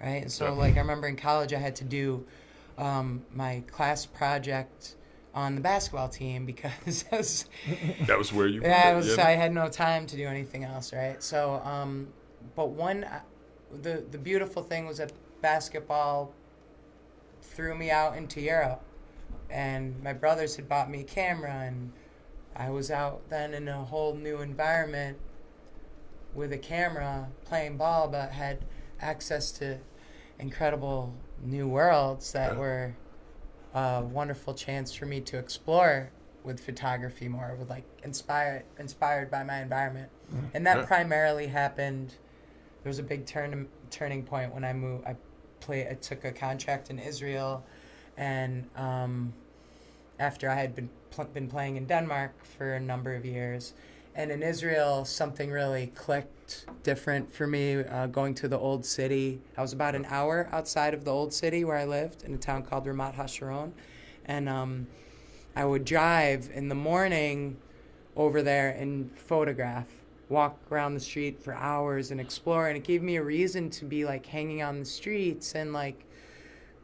Speaker 5: right? And so, like, I remember in college I had to do my class project on the basketball team because
Speaker 4: that was where you were.
Speaker 5: I had no time to do anything else, right? So, but the beautiful thing was that basketball threw me out into Europe, and my brothers had bought me a camera, and I was out then in a whole new environment with a camera playing ball, but had access to incredible new worlds that were a wonderful chance for me to explore with photography more, with like inspired by my environment. And that primarily happened. There was a big turning point when I moved. I took a contract in Israel, and after I had been playing in Denmark for a number of years, and in Israel something really clicked different for me. Going to the old city, I was about an hour outside of the old city where I lived in a town called Ramat HaSharon, and I would drive in the morning over there and photograph, walk around the street for hours and explore, and it gave me a reason to be like hanging on the streets, and like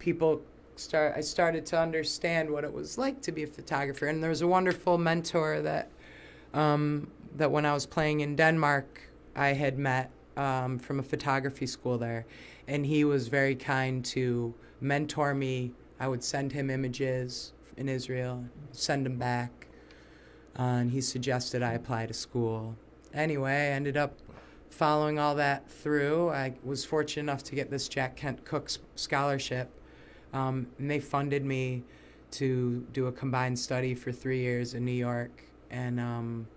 Speaker 5: I started to understand what it was like to be a photographer. And there was a wonderful mentor that when I was playing in Denmark I had met from a photography school there, and he was very kind to mentor me. I would send him images in Israel, send them back, and he suggested I apply to school. Anyway, I ended up following all that through. I was fortunate enough to get this Jack Kent Cooke scholarship, and they funded me to do a combined study for 3 years in New York, and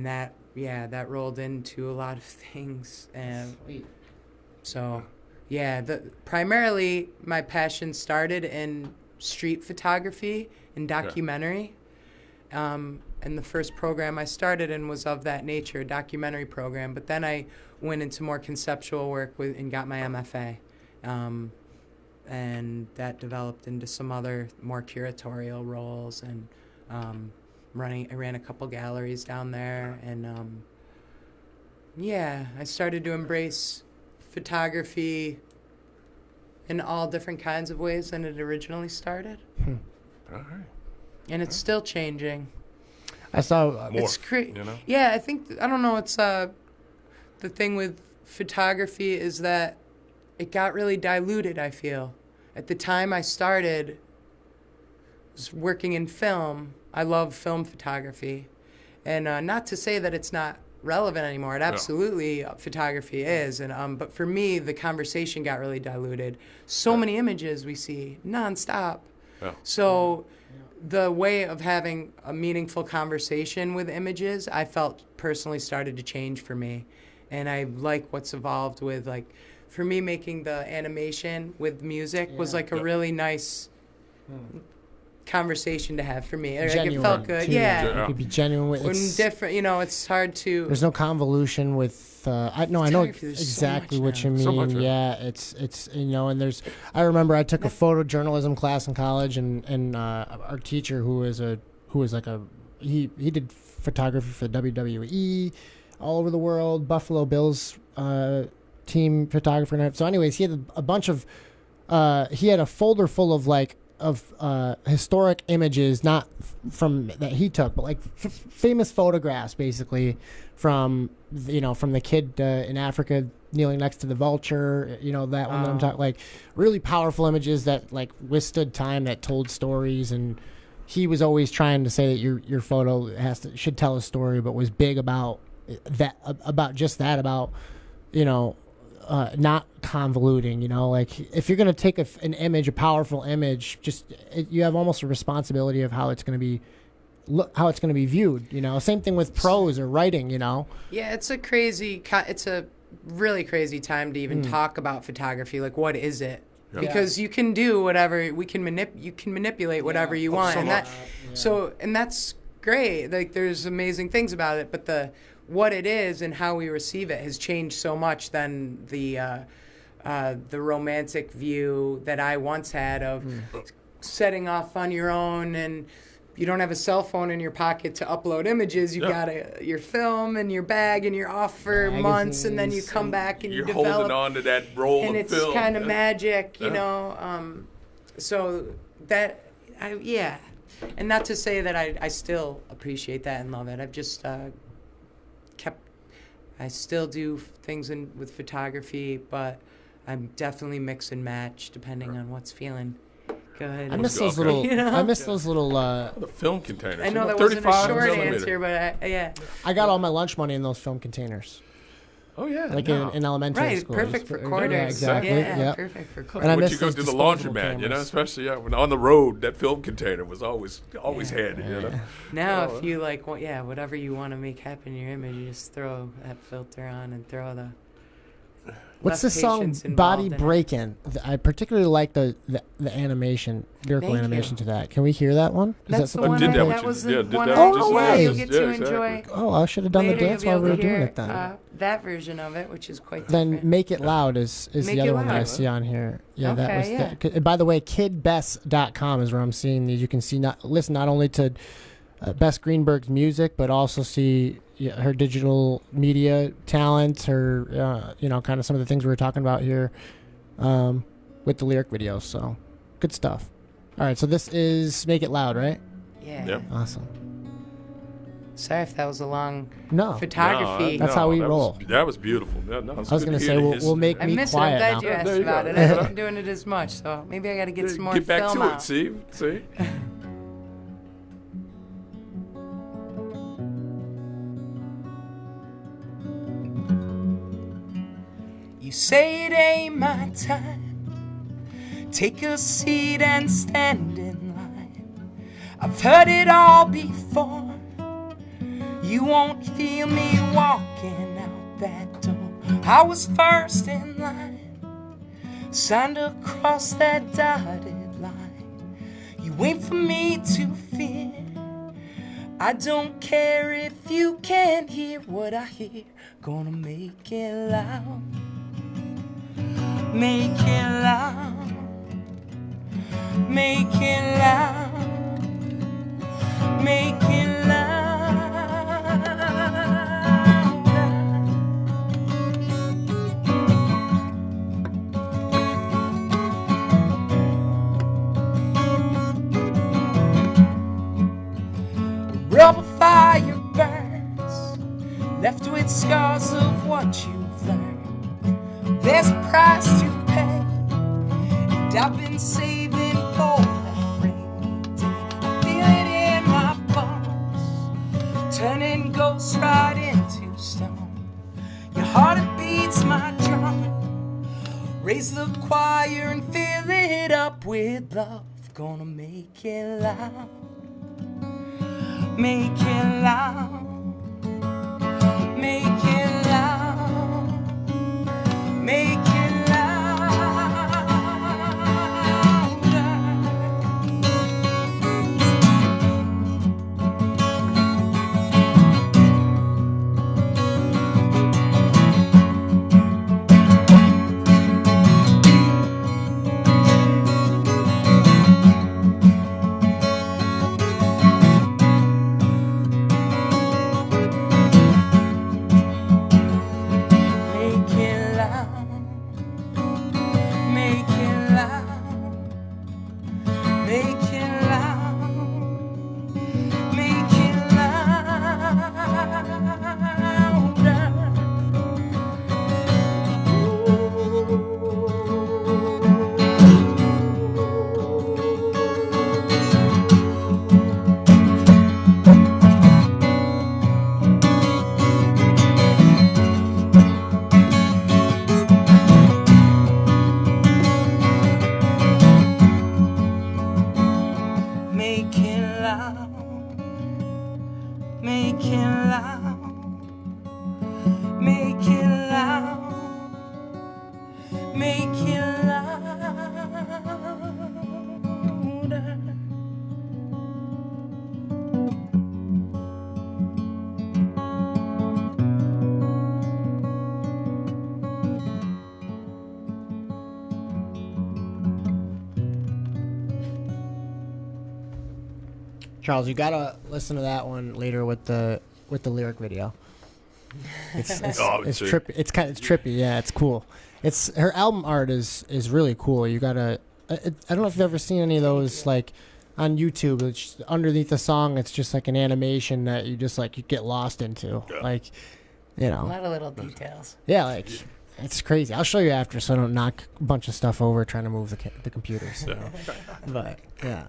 Speaker 5: that rolled into a lot of things. And so, primarily my passion started in street photography and documentary. And the first program I started in was of that nature, a documentary program. But then I went into more conceptual work and got my MFA. And that developed into some other more curatorial roles. And I ran a couple galleries down there. And I started to embrace photography in all different kinds of ways than it originally started.
Speaker 4: All right.
Speaker 5: And it's still changing.
Speaker 3: I saw
Speaker 5: It's
Speaker 4: you know?
Speaker 5: Yeah, I don't know. It's the thing with photography is that it got really diluted. I feel at the time I started was working in film. I love film photography, and not to say that it's not relevant anymore. It absolutely photography is, and but for me, the conversation got really diluted. So many images we see nonstop.
Speaker 4: Yeah.
Speaker 5: So. The way of having a meaningful conversation with images, I felt personally started to change for me. And I like what's evolved with, like, for me, making the animation with music was like a really nice conversation to have for me. Like, it felt good.
Speaker 3: Too.
Speaker 5: Yeah.
Speaker 3: You could be genuine with
Speaker 5: It's different, it's hard to.
Speaker 3: There's no convolution with. I know
Speaker 5: so
Speaker 3: exactly
Speaker 5: much
Speaker 3: what you
Speaker 5: now.
Speaker 3: mean.
Speaker 4: So much,
Speaker 3: it's and there's. I remember I took a photojournalism class in college, and our teacher he did photography for the WWE, all over the world, Buffalo Bills team photographer. And so, anyways, he had a bunch of. He had a folder full of historic images, not from that he took, but like famous photographs, basically from the kid in Africa kneeling next to the vulture, that one that I'm talking, like really powerful images that like withstood time, that told stories. And he was always trying to say that your photo should tell a story, but was big about that, about not convoluting, like if you're going to take an image, a powerful image, you have almost a responsibility of how it's going to be viewed, same thing with prose or writing,
Speaker 5: Yeah, it's a really crazy time to even talk about photography. Like, what is it? Yeah. Because you can do whatever, you can manipulate whatever you want. And that's great. Like, there's amazing things about it, but what it is and how we receive it has changed so much than the romantic view that I once had of setting off on your own and you don't have a cell phone in your pocket to upload images. You got your film in your bag, and you're off for months, and then you come back and
Speaker 4: you're
Speaker 5: you develop.
Speaker 4: holding on to that roll
Speaker 5: and
Speaker 4: of film.
Speaker 5: And it's kind of magic, you know. So that, and not to say that I still appreciate that and love it. I've just I still do things with photography, but I'm definitely mix and match depending on what's feeling good.
Speaker 3: I miss those little.
Speaker 5: You know?
Speaker 3: I miss those little.
Speaker 4: The film containers.
Speaker 5: I know that wasn't a short answer, but
Speaker 3: I got all my lunch money in those film containers.
Speaker 4: Oh yeah,
Speaker 3: like in elementary school.
Speaker 5: Right, perfect for quarters.
Speaker 3: Yeah, exactly.
Speaker 5: Yeah, perfect for quarters.
Speaker 3: And I
Speaker 4: when
Speaker 3: miss
Speaker 4: you go
Speaker 3: those
Speaker 4: to the
Speaker 3: disposable
Speaker 4: laundromat,
Speaker 3: cameras.
Speaker 4: you know, especially when on the road, that film container was always handy. You know.
Speaker 5: Now, if you like, whatever you want to make happen in your image, you just throw that filter on and throw the.
Speaker 3: What's the song Body Breakin'? I particularly like the animation, lyrical animation to that. Can we hear that one?
Speaker 5: That's the one that was the one you'll get to enjoy.
Speaker 3: Oh, I should have done the dance while we were doing it then.
Speaker 5: That version of it, which is quite
Speaker 3: then
Speaker 5: different.
Speaker 3: Make It Loud is the other one that I see on here. Yeah, that was by the way, KidBess.com is where I'm seeing these. You can see listen not only to Bess Greenberg's music, but also see her digital media talents, her, kind of some of the things we were talking about here with the lyric videos. So, good stuff. All right, so this is Make It Loud, right?
Speaker 5: Yeah.
Speaker 4: Yep.
Speaker 3: Awesome.
Speaker 5: Sorry if that was a long
Speaker 3: No,
Speaker 5: photography.
Speaker 3: that's how we roll.
Speaker 4: That was beautiful. I
Speaker 3: was going to say, we'll make me quiet
Speaker 5: I'm glad
Speaker 3: now.
Speaker 5: you asked about it. I haven't been doing it as much, so maybe I got to get some more
Speaker 4: film out. Get back to
Speaker 5: it,
Speaker 4: see?
Speaker 5: You say it ain't my time. Take a seat and stand in line. I've heard it all before. You won't feel me walking out that door. I was first in line, signed across that dotted line. You wait for me to fear. I don't care if you can't hear what I hear. Gonna make it loud. Make it loud. Make it loud. Make it loud. Rubber fire burns, left with scars of what you've learned. There's a price to pay, and I've been saving for that rainy day. I feel it in my bones, turning ghosts right into stone. Your heart it beats my drum, raise the choir and fill it up with love. Gonna make it loud. Make it loud. Make it loud. Make it louder.
Speaker 3: Charles, you gotta listen to that one later with the lyric video. It's trippy. It's trippy. Yeah, it's cool. It's her album art is really cool. You gotta. I don't know if you've ever seen any of those like on YouTube. It's just, underneath the song, it's just like an animation that you just like you get lost into.
Speaker 4: Yeah.
Speaker 3: Like, you know.
Speaker 5: A lot of little details.
Speaker 3: Yeah, like it's crazy. I'll show you after, so I don't knock a bunch of stuff over trying to move the computers.
Speaker 4: Yeah.
Speaker 3: But yeah.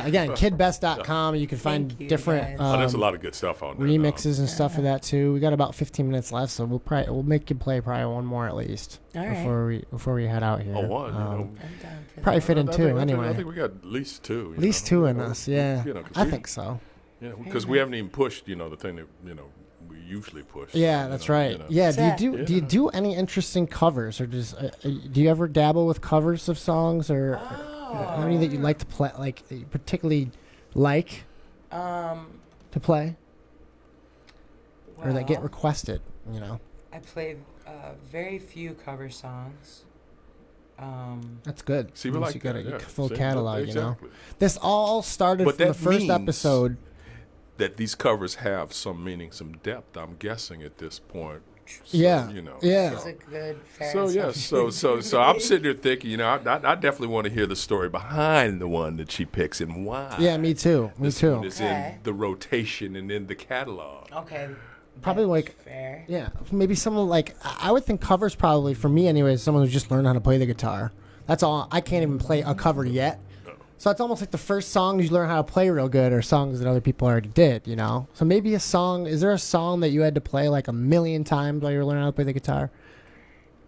Speaker 3: Again, KidBess.com. You can find
Speaker 5: Thank you,
Speaker 3: different
Speaker 5: guys.
Speaker 4: There's a lot of good stuff on there.
Speaker 3: remixes and stuff of that too. We got about 15 minutes left, so we'll make you play probably one more at least
Speaker 5: All right.
Speaker 3: before we head out here.
Speaker 4: Oh, one.
Speaker 5: I'm down for
Speaker 3: Probably
Speaker 5: that.
Speaker 3: fit in two anyway.
Speaker 4: I think we got at least two.
Speaker 3: At least two in us, yeah. I think so.
Speaker 4: Yeah, because we haven't even pushed, the thing that we usually push.
Speaker 3: Yeah, that's right. Yeah, do you do any interesting covers, or just do you ever dabble with covers of songs, or any that you like to play, like that you particularly like to play, or that get
Speaker 5: Well,
Speaker 3: requested?
Speaker 5: I play very few cover songs.
Speaker 3: That's good.
Speaker 4: See, we
Speaker 3: Means
Speaker 4: like
Speaker 3: you got a
Speaker 4: that, yeah.
Speaker 3: full
Speaker 4: See,
Speaker 3: catalog.
Speaker 4: exactly.
Speaker 3: This all started
Speaker 4: But
Speaker 3: from the
Speaker 4: that
Speaker 3: first
Speaker 4: means
Speaker 3: episode.
Speaker 4: That these covers have some meaning, some depth. I'm guessing at this point. So,
Speaker 3: Yeah. Yeah.
Speaker 5: That's a good, fair
Speaker 4: So yeah,
Speaker 5: assumption.
Speaker 4: so I'm sitting there thinking, I definitely want to hear the story behind the one that she picks and why.
Speaker 3: Yeah, me too. Me
Speaker 4: This
Speaker 3: too.
Speaker 4: one is in the rotation and in the catalog.
Speaker 5: Okay.
Speaker 3: Probably
Speaker 5: that's
Speaker 3: like
Speaker 5: fair.
Speaker 3: Yeah, maybe someone like I would think covers probably for me anyway. Is someone who just learned how to play the guitar. That's all. I can't even play a cover yet. So it's almost like the first song you learn how to play real good are songs that other people already did, So maybe a song. Is there a song that you had to play like a million times while you were learning how to play the guitar?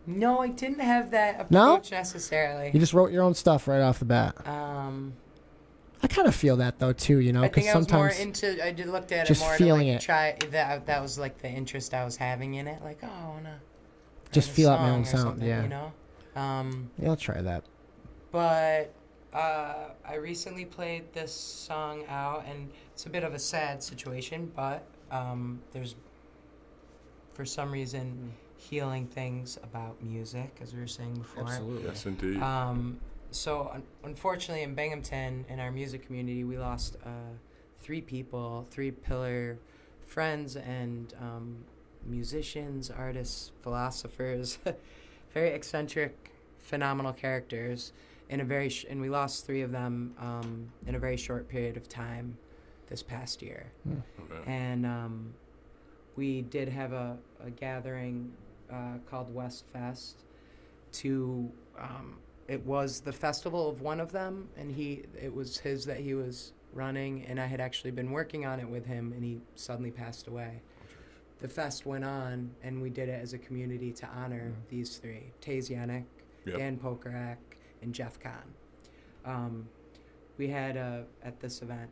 Speaker 5: No, I didn't have that
Speaker 3: No?
Speaker 5: approach necessarily.
Speaker 3: You just wrote your own stuff right off the bat.
Speaker 5: I
Speaker 3: I kind of feel that though too,
Speaker 5: think
Speaker 3: because
Speaker 5: I was more
Speaker 3: sometimes
Speaker 5: into. I did looked at
Speaker 3: just
Speaker 5: it more
Speaker 3: feeling
Speaker 5: to like
Speaker 3: it.
Speaker 5: try that. That was like the interest I was having in it. Like, oh, I wanna
Speaker 3: just
Speaker 5: write a
Speaker 3: feel out my
Speaker 5: song
Speaker 3: own
Speaker 5: or
Speaker 3: sound.
Speaker 5: something,
Speaker 3: Yeah. Yeah, I'll try that.
Speaker 5: But I recently played this song out, and it's a bit of a sad situation, but there's, for some reason, healing things about music, as we were saying before.
Speaker 3: Absolutely.
Speaker 4: Yes, indeed.
Speaker 5: So unfortunately, in Binghamton, in our music community, we lost three pillar friends and musicians, artists, philosophers, very eccentric, phenomenal characters. And we lost three of them in a very short period of time this past year.
Speaker 4: Okay.
Speaker 5: And we did have a gathering called West Fest to it was the festival of one of them, and it was his that he was running, and I had actually been working on it with him, and he suddenly passed away. The fest went on, and we did it as a community to honor these three: Taze Yannick, Dan Pokarak, and Jeff Kahn. We had at this event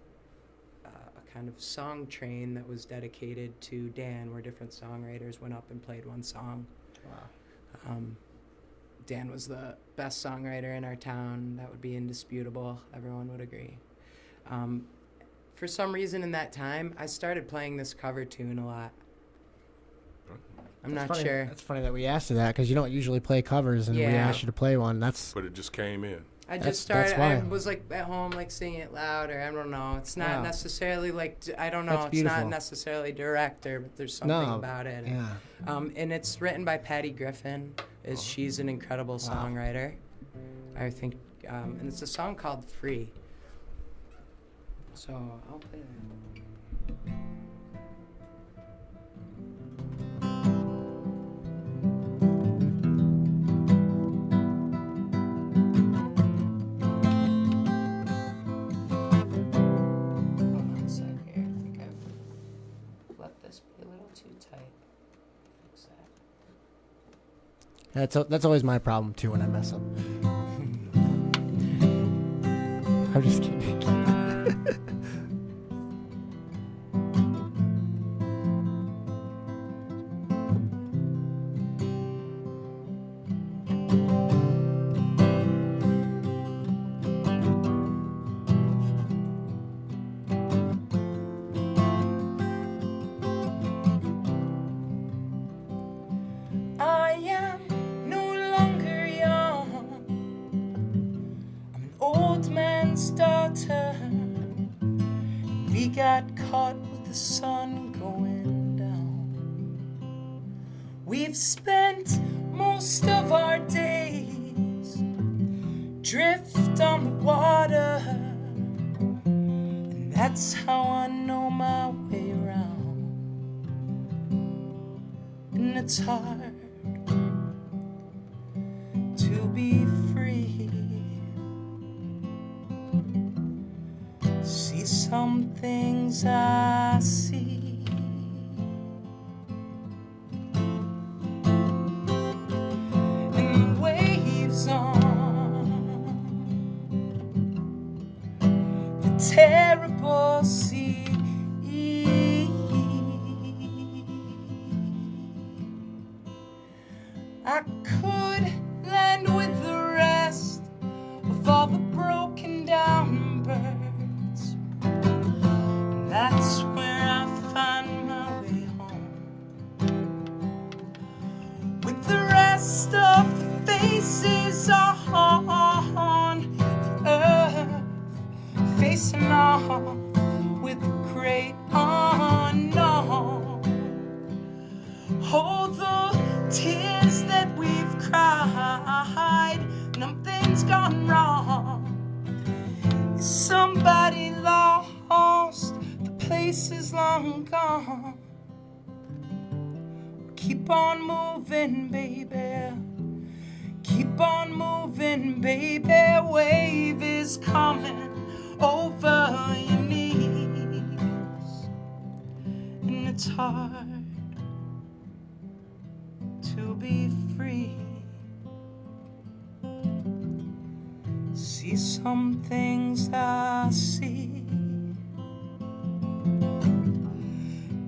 Speaker 5: a kind of song train that was dedicated to Dan, where different songwriters went up and played one song. Wow. Dan was the best songwriter in our town. That would be indisputable. Everyone would agree. For some reason in that time, I started playing this cover tune a lot. I'm not sure.
Speaker 3: That's funny that we asked you that, because you don't usually play covers, and we
Speaker 5: Yeah.
Speaker 3: asked you to play one.
Speaker 4: But it just came in.
Speaker 5: I
Speaker 3: That's-
Speaker 5: just started.
Speaker 3: that's why.
Speaker 5: I was like at home, like singing it loud, or I don't know. It's not
Speaker 3: Yeah.
Speaker 5: necessarily like I don't know.
Speaker 3: That's
Speaker 5: It's
Speaker 3: beautiful.
Speaker 5: not necessarily direct, but there's something about it.
Speaker 3: Yeah.
Speaker 5: And it's written by Patty Griffin. She's an incredible songwriter. I think, and it's a song called "Free." So I'll play that.
Speaker 3: That's always my problem too when I mess up. I'm just kidding.
Speaker 5: I am no longer young. I'm an old man's daughter. We caught with the sun going down. We've spent most of our days drift on the water, and that's how I know my way around. And it's hard to be free. See some things I see. And the waves on the terrible sea. I could land with the rest of all the broken down birds. That's where I find my way home. With the rest of the faces on the earth, facing off with the great unknown. Oh, the tears that we've cried, nothing's gone wrong. Is somebody lost? The place is long gone. Keep on moving, baby. Keep on moving, baby. Wave is coming over your knees, and it's hard to be free. See some things I see.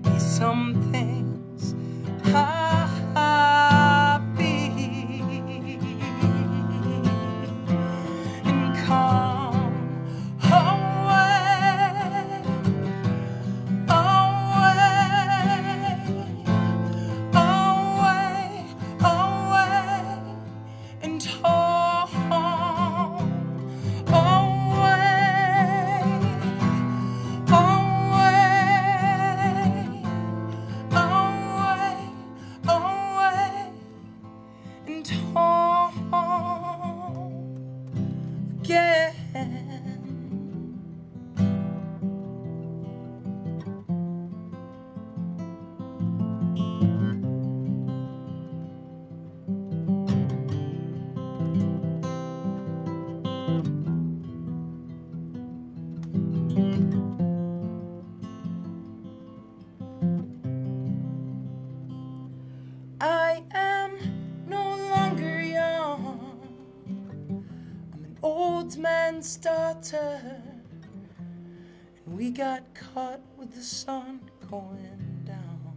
Speaker 5: Be some things I be. And come away, away, away, and home, away, away, away, and home again. I am no longer young. I'm an old man's daughter, and we got caught with the sun going down.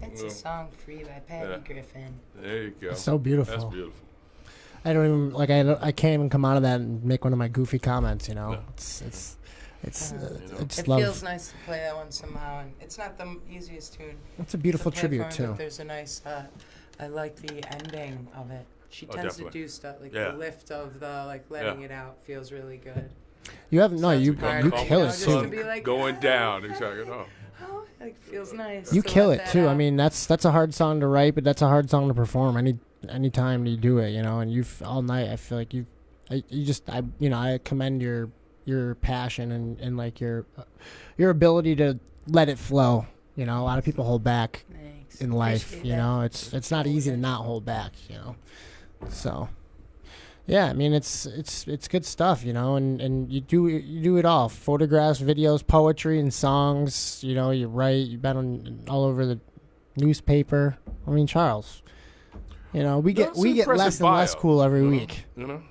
Speaker 5: That's a song for you by Patty Griffin.
Speaker 4: There you go.
Speaker 3: So beautiful.
Speaker 4: That's beautiful.
Speaker 3: I don't even like. I can't even come out of that and make one of my goofy comments. You know,
Speaker 4: No.
Speaker 3: it's. I
Speaker 5: It
Speaker 3: just love.
Speaker 5: feels nice to play that one somehow, and it's not the easiest tune.
Speaker 3: It's a beautiful
Speaker 5: to play
Speaker 3: tribute
Speaker 5: for him,
Speaker 3: too.
Speaker 5: but there's a nice. I like the ending of it. She
Speaker 4: Oh,
Speaker 5: tends to
Speaker 4: definitely.
Speaker 5: do stuff like
Speaker 4: Yeah.
Speaker 5: the lift of the letting
Speaker 4: Yeah.
Speaker 5: it out feels really good.
Speaker 3: You have no.
Speaker 5: So
Speaker 3: You
Speaker 5: it's hard,
Speaker 3: you
Speaker 5: you
Speaker 3: kill
Speaker 5: know,
Speaker 3: it
Speaker 5: just
Speaker 3: too.
Speaker 5: to be like,
Speaker 4: Going
Speaker 5: ah.
Speaker 4: down. Exactly. No.
Speaker 5: Oh, it feels nice.
Speaker 3: You
Speaker 5: to
Speaker 3: kill
Speaker 5: let
Speaker 3: it
Speaker 5: that
Speaker 3: too. I
Speaker 5: out.
Speaker 3: mean, that's a hard song to write, but that's a hard song to perform. Any time you do it, you know, and all night. I feel like I commend your passion and like your ability to let it flow. You know, a lot of people hold back
Speaker 5: Thanks.
Speaker 3: in life.
Speaker 5: Appreciate
Speaker 3: You
Speaker 5: that.
Speaker 3: know, it's not easy to not hold back. You know, so. Yeah, I mean it's good stuff, you know, and you do it all: photographs, videos, poetry, and songs. You know, you write. You've been on all over the newspaper. I mean, Charles, you know, we get
Speaker 4: That's an impressive
Speaker 3: less and less
Speaker 4: bio,
Speaker 3: cool every
Speaker 4: you know?
Speaker 3: week.
Speaker 4: You know.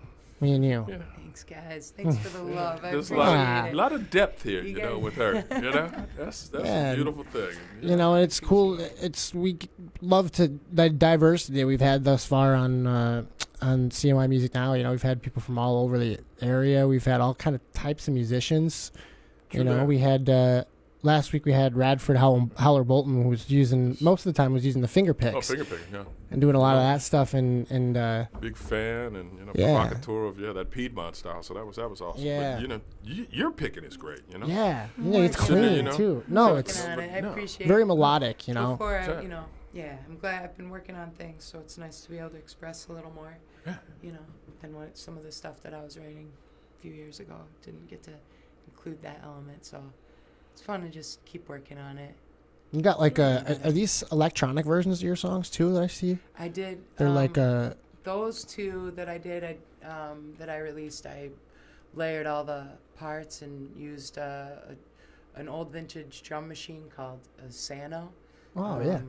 Speaker 3: Me and you.
Speaker 4: Yeah.
Speaker 5: Thanks, guys. Thanks for the love. I
Speaker 4: There's a
Speaker 5: appreciate
Speaker 3: lot,
Speaker 5: it.
Speaker 4: lot of depth here,
Speaker 5: You
Speaker 4: you know,
Speaker 5: guys-
Speaker 4: with her. You know, that's
Speaker 3: Yeah.
Speaker 4: a beautiful thing.
Speaker 3: You know, it's cool. We love the diversity we've had thus far on CNY Music Now. You know, we've had people from all over the area. We've had all kind of types of musicians.
Speaker 4: True
Speaker 3: You know,
Speaker 4: that.
Speaker 3: we had last week we had Radford Howler Bolton, who was using most of the time using the finger picks.
Speaker 4: Oh, finger picking, yeah.
Speaker 3: And doing a lot of that stuff, and
Speaker 4: big fan, and
Speaker 3: yeah.
Speaker 4: provocateur of that Piedmont style. So that was awesome.
Speaker 3: Yeah.
Speaker 4: But, your picking is great.
Speaker 3: Yeah, it's clean too. No, it's
Speaker 5: I appreciate
Speaker 3: very
Speaker 5: it.
Speaker 3: melodic.
Speaker 5: Before I'm glad I've been working on things, so it's nice to be able to express a little more.
Speaker 4: Yeah.
Speaker 5: Than what some of the stuff that I was writing a few years ago didn't get to include that element. So it's fun to just keep working on it.
Speaker 3: You got like are these electronic versions of your songs too that I see?
Speaker 5: I did.
Speaker 3: They're like
Speaker 5: those two that I did. That I released. I layered all the parts and used an old vintage drum machine called a Sano.
Speaker 3: Oh yeah.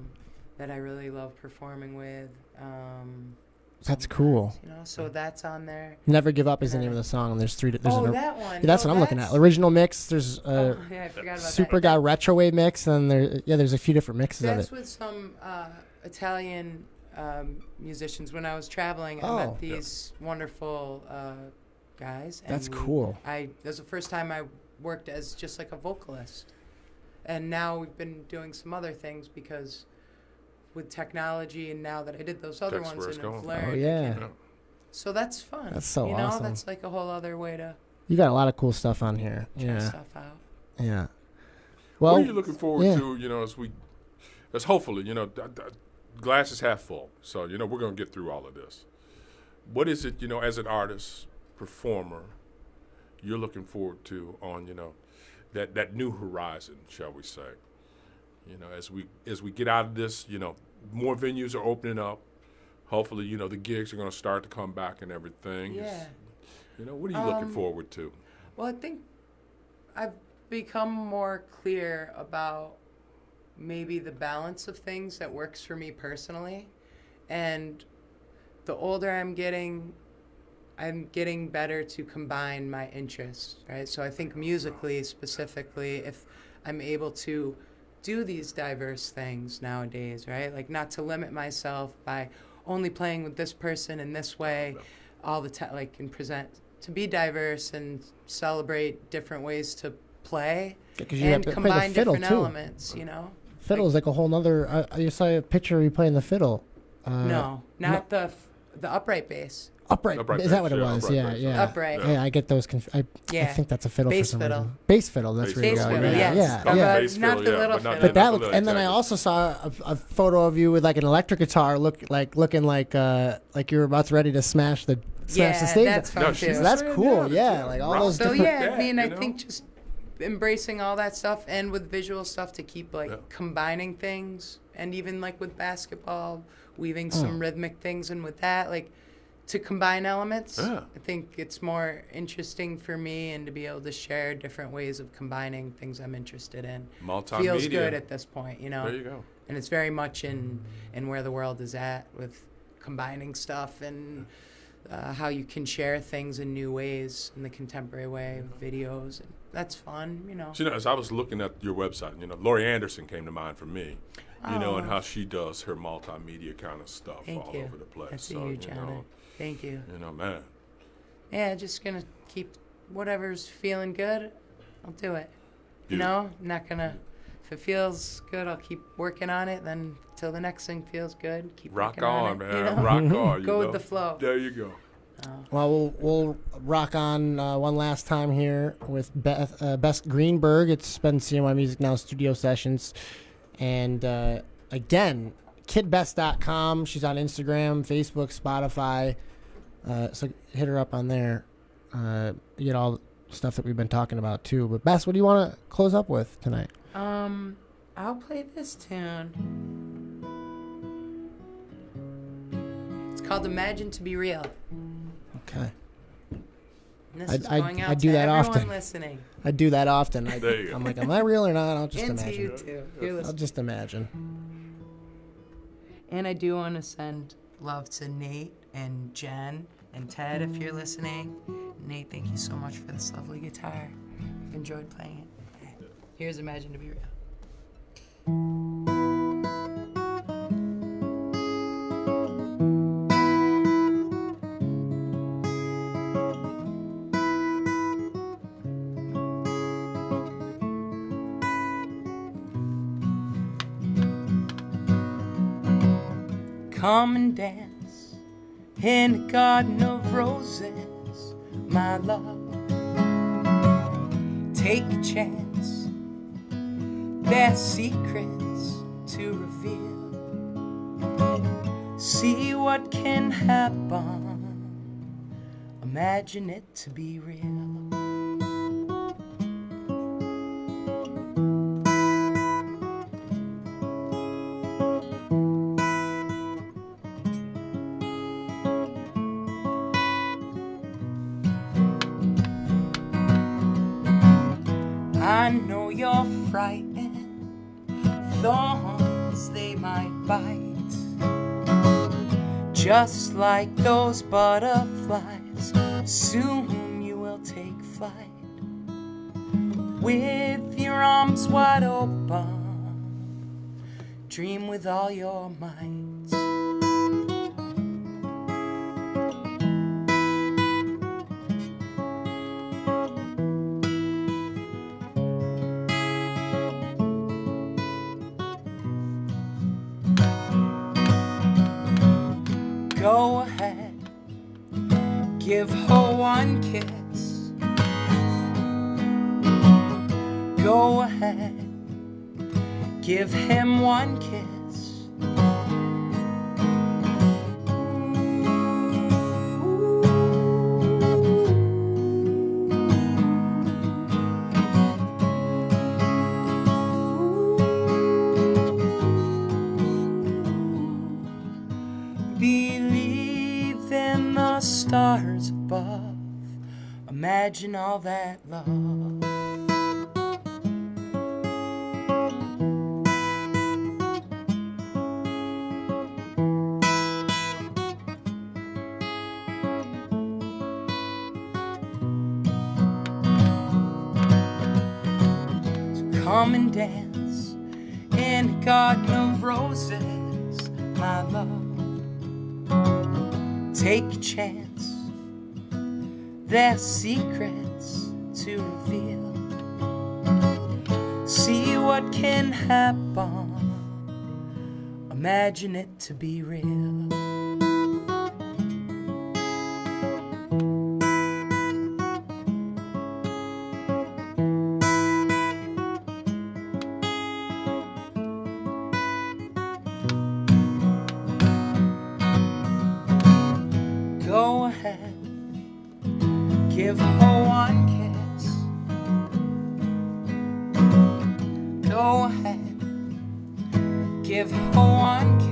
Speaker 5: That I really love performing with.
Speaker 3: That's cool.
Speaker 5: So that's on there.
Speaker 3: Never Give Up is the name of the song. And there's three. There's
Speaker 5: that one.
Speaker 3: Yeah, that's what I'm looking at. Original mix. There's
Speaker 5: I forgot about
Speaker 3: Super Guy Retro Wave mix, and there's a few different mixes of it.
Speaker 5: That's with some Italian musicians. When I was traveling, I met these wonderful guys. And
Speaker 3: that's cocool.
Speaker 5: That was the first time I worked as just like a vocalist, and now we've been doing some other things because. With technology, and now that I did those other ones and I've learned.
Speaker 3: Oh yeah.
Speaker 5: So that's fun.
Speaker 3: That's so awesome.
Speaker 5: That's like a whole other way to.
Speaker 3: You got a lot of cool stuff on here.
Speaker 5: Try stuff out.
Speaker 3: Yeah. Well,
Speaker 4: what are you looking forward to? As hopefully, glass is half full. So we're gonna get through all of this. What is it, as an artist, performer, you're looking forward to on that new horizon, shall we say? As we get out of this, more venues are opening up. Hopefully, the gigs are going to start to come back and everything.
Speaker 5: Yeah.
Speaker 4: What are you looking forward to?
Speaker 5: Well, I think I've become more clear about maybe the balance of things that works for me personally. And the older I'm getting better to combine my interests, right? So I think musically, specifically, if I'm able to do these diverse things nowadays, right? Like not to limit myself by only playing with this person in this way all the time, and present, to be diverse and celebrate different ways to play and combine different elements,
Speaker 3: Fiddle is like a whole nother, I saw a picture of you playing the fiddle.
Speaker 5: No, not the upright bass.
Speaker 3: Upright is that what it was? Yeah.
Speaker 5: Upright.
Speaker 3: Yeah, I get those. I think that's a fiddle
Speaker 5: bass
Speaker 3: for some
Speaker 5: fiddle.
Speaker 3: reason. Bass fiddle. That's where you go.
Speaker 5: Fiddle,
Speaker 3: Yeah.
Speaker 5: Not the little fiddle.
Speaker 3: But that looked, and then I also saw a photo of you with like an electric guitar, looking like you were about ready to smash the stage.
Speaker 5: That's fun too.
Speaker 3: So that's cool. Yeah, like all those.
Speaker 5: So
Speaker 3: different...
Speaker 5: I think just embracing all that stuff and with visual stuff to keep combining things, and even like with basketball, weaving some rhythmic things in with that, to combine elements. I think it's more interesting for me, and to be able to share different ways of combining things I'm interested in.
Speaker 4: Multimedia.
Speaker 5: Feels good at this point,
Speaker 4: There you go.
Speaker 5: And it's very much in where the world is at with combining stuff and how you can share things in new ways in the contemporary way, videos. And that's fun,
Speaker 4: As I was looking at your website, Laurie Anderson came to mind for me. And how she does her multimedia kind of stuff over the place.
Speaker 5: That's a huge honor. Thank you.
Speaker 4: Man.
Speaker 5: Yeah, just gonna keep whatever's feeling good, I'll do it. Not gonna. If it feels good, I'll keep working on it. Then till the next thing feels good, keep working on it.
Speaker 4: Man. Rock on,
Speaker 5: Go with the flow.
Speaker 4: There you go.
Speaker 3: Well, we'll rock on one last time here with Bess Greenberg. It's been CNY Music Now studio sessions, and again, KidBess.com. She's on Instagram, Facebook, Spotify. So hit her up on there. You get all the stuff that we've been talking about too. But Bess, what do you want to close up with tonight?
Speaker 5: I'll play this tune. It's called "Imagine to Be Real."
Speaker 3: Okay.
Speaker 5: And this is going out
Speaker 3: I do
Speaker 5: to
Speaker 3: that
Speaker 5: everyone
Speaker 3: often.
Speaker 5: Listening.
Speaker 3: I do that often.
Speaker 4: There you go.
Speaker 3: I'm like, am I real or not? I'll just
Speaker 5: And
Speaker 3: imagine.
Speaker 5: to you too. You're
Speaker 3: I'll
Speaker 5: listening.
Speaker 3: just imagine.
Speaker 5: And I do want to send love to Nate and Jen and Ted if you're listening. Nate, thank you so much for this lovely guitar. I've enjoyed playing it. Here's Imagine to Be Real. come and dance in a garden of roses, my love. Take a chance, there's secrets to reveal. See what can happen, imagine it to be real. I know you're frightened, thorns they might bite, just like those butterflies. Soon you will take flight, with your arms wide open, dream with all your might. Go ahead, give her one kiss. Go ahead, give him one kiss. Believe in the stars above, imagine all that love. So come and dance in a garden of roses, my love. Take a chance, there's secrets to reveal. See what can happen, imagine it to be real. Go ahead, give her one kiss. Go ahead, give her one kiss.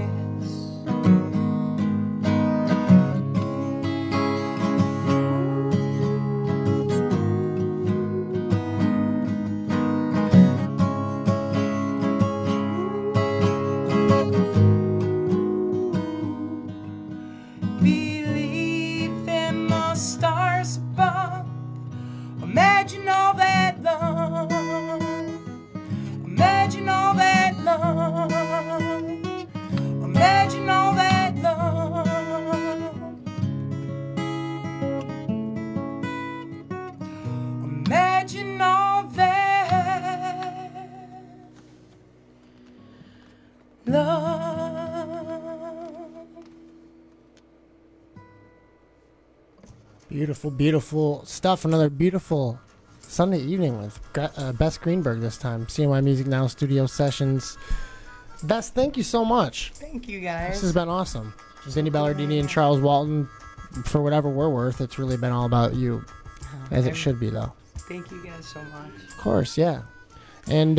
Speaker 5: Believe in the stars above, imagine all that love. Imagine all that love. Imagine all that love. Imagine all that love.
Speaker 3: Beautiful, beautiful stuff. Another beautiful Sunday evening with Bess Greenberg this time. CNY Music Now Studio Sessions. Bess, thank you so much.
Speaker 5: Thank you, guys.
Speaker 3: This has been awesome. Vinny Ballardini and Charles Walton, for whatever we're worth, it's really been all about you. As it should be, though.
Speaker 5: Thank you guys so much.
Speaker 3: Of course, yeah. And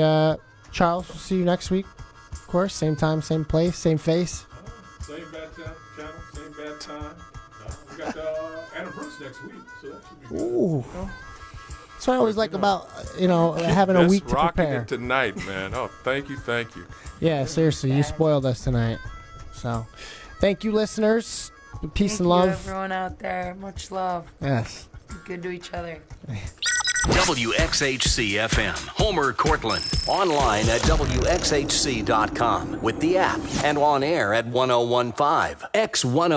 Speaker 3: Charles, we'll see you next week. Of course, same time, same place, same face.
Speaker 4: Same bad channel, same bad time. We got Anna Brooks next week, so that should be good.
Speaker 3: Ooh. That's what I always like about, having a week to prepare.
Speaker 4: It tonight, man. Oh, thank you.
Speaker 3: Yeah, seriously, you spoiled us tonight. So, thank you, listeners. Peace and love.
Speaker 5: Thank you, everyone out there. Much love.
Speaker 3: Yes.
Speaker 5: Be good to each other.
Speaker 6: WXHC-FM, Homer, Cortland. Online at WXHC.com with the app and on air at 1015 X10.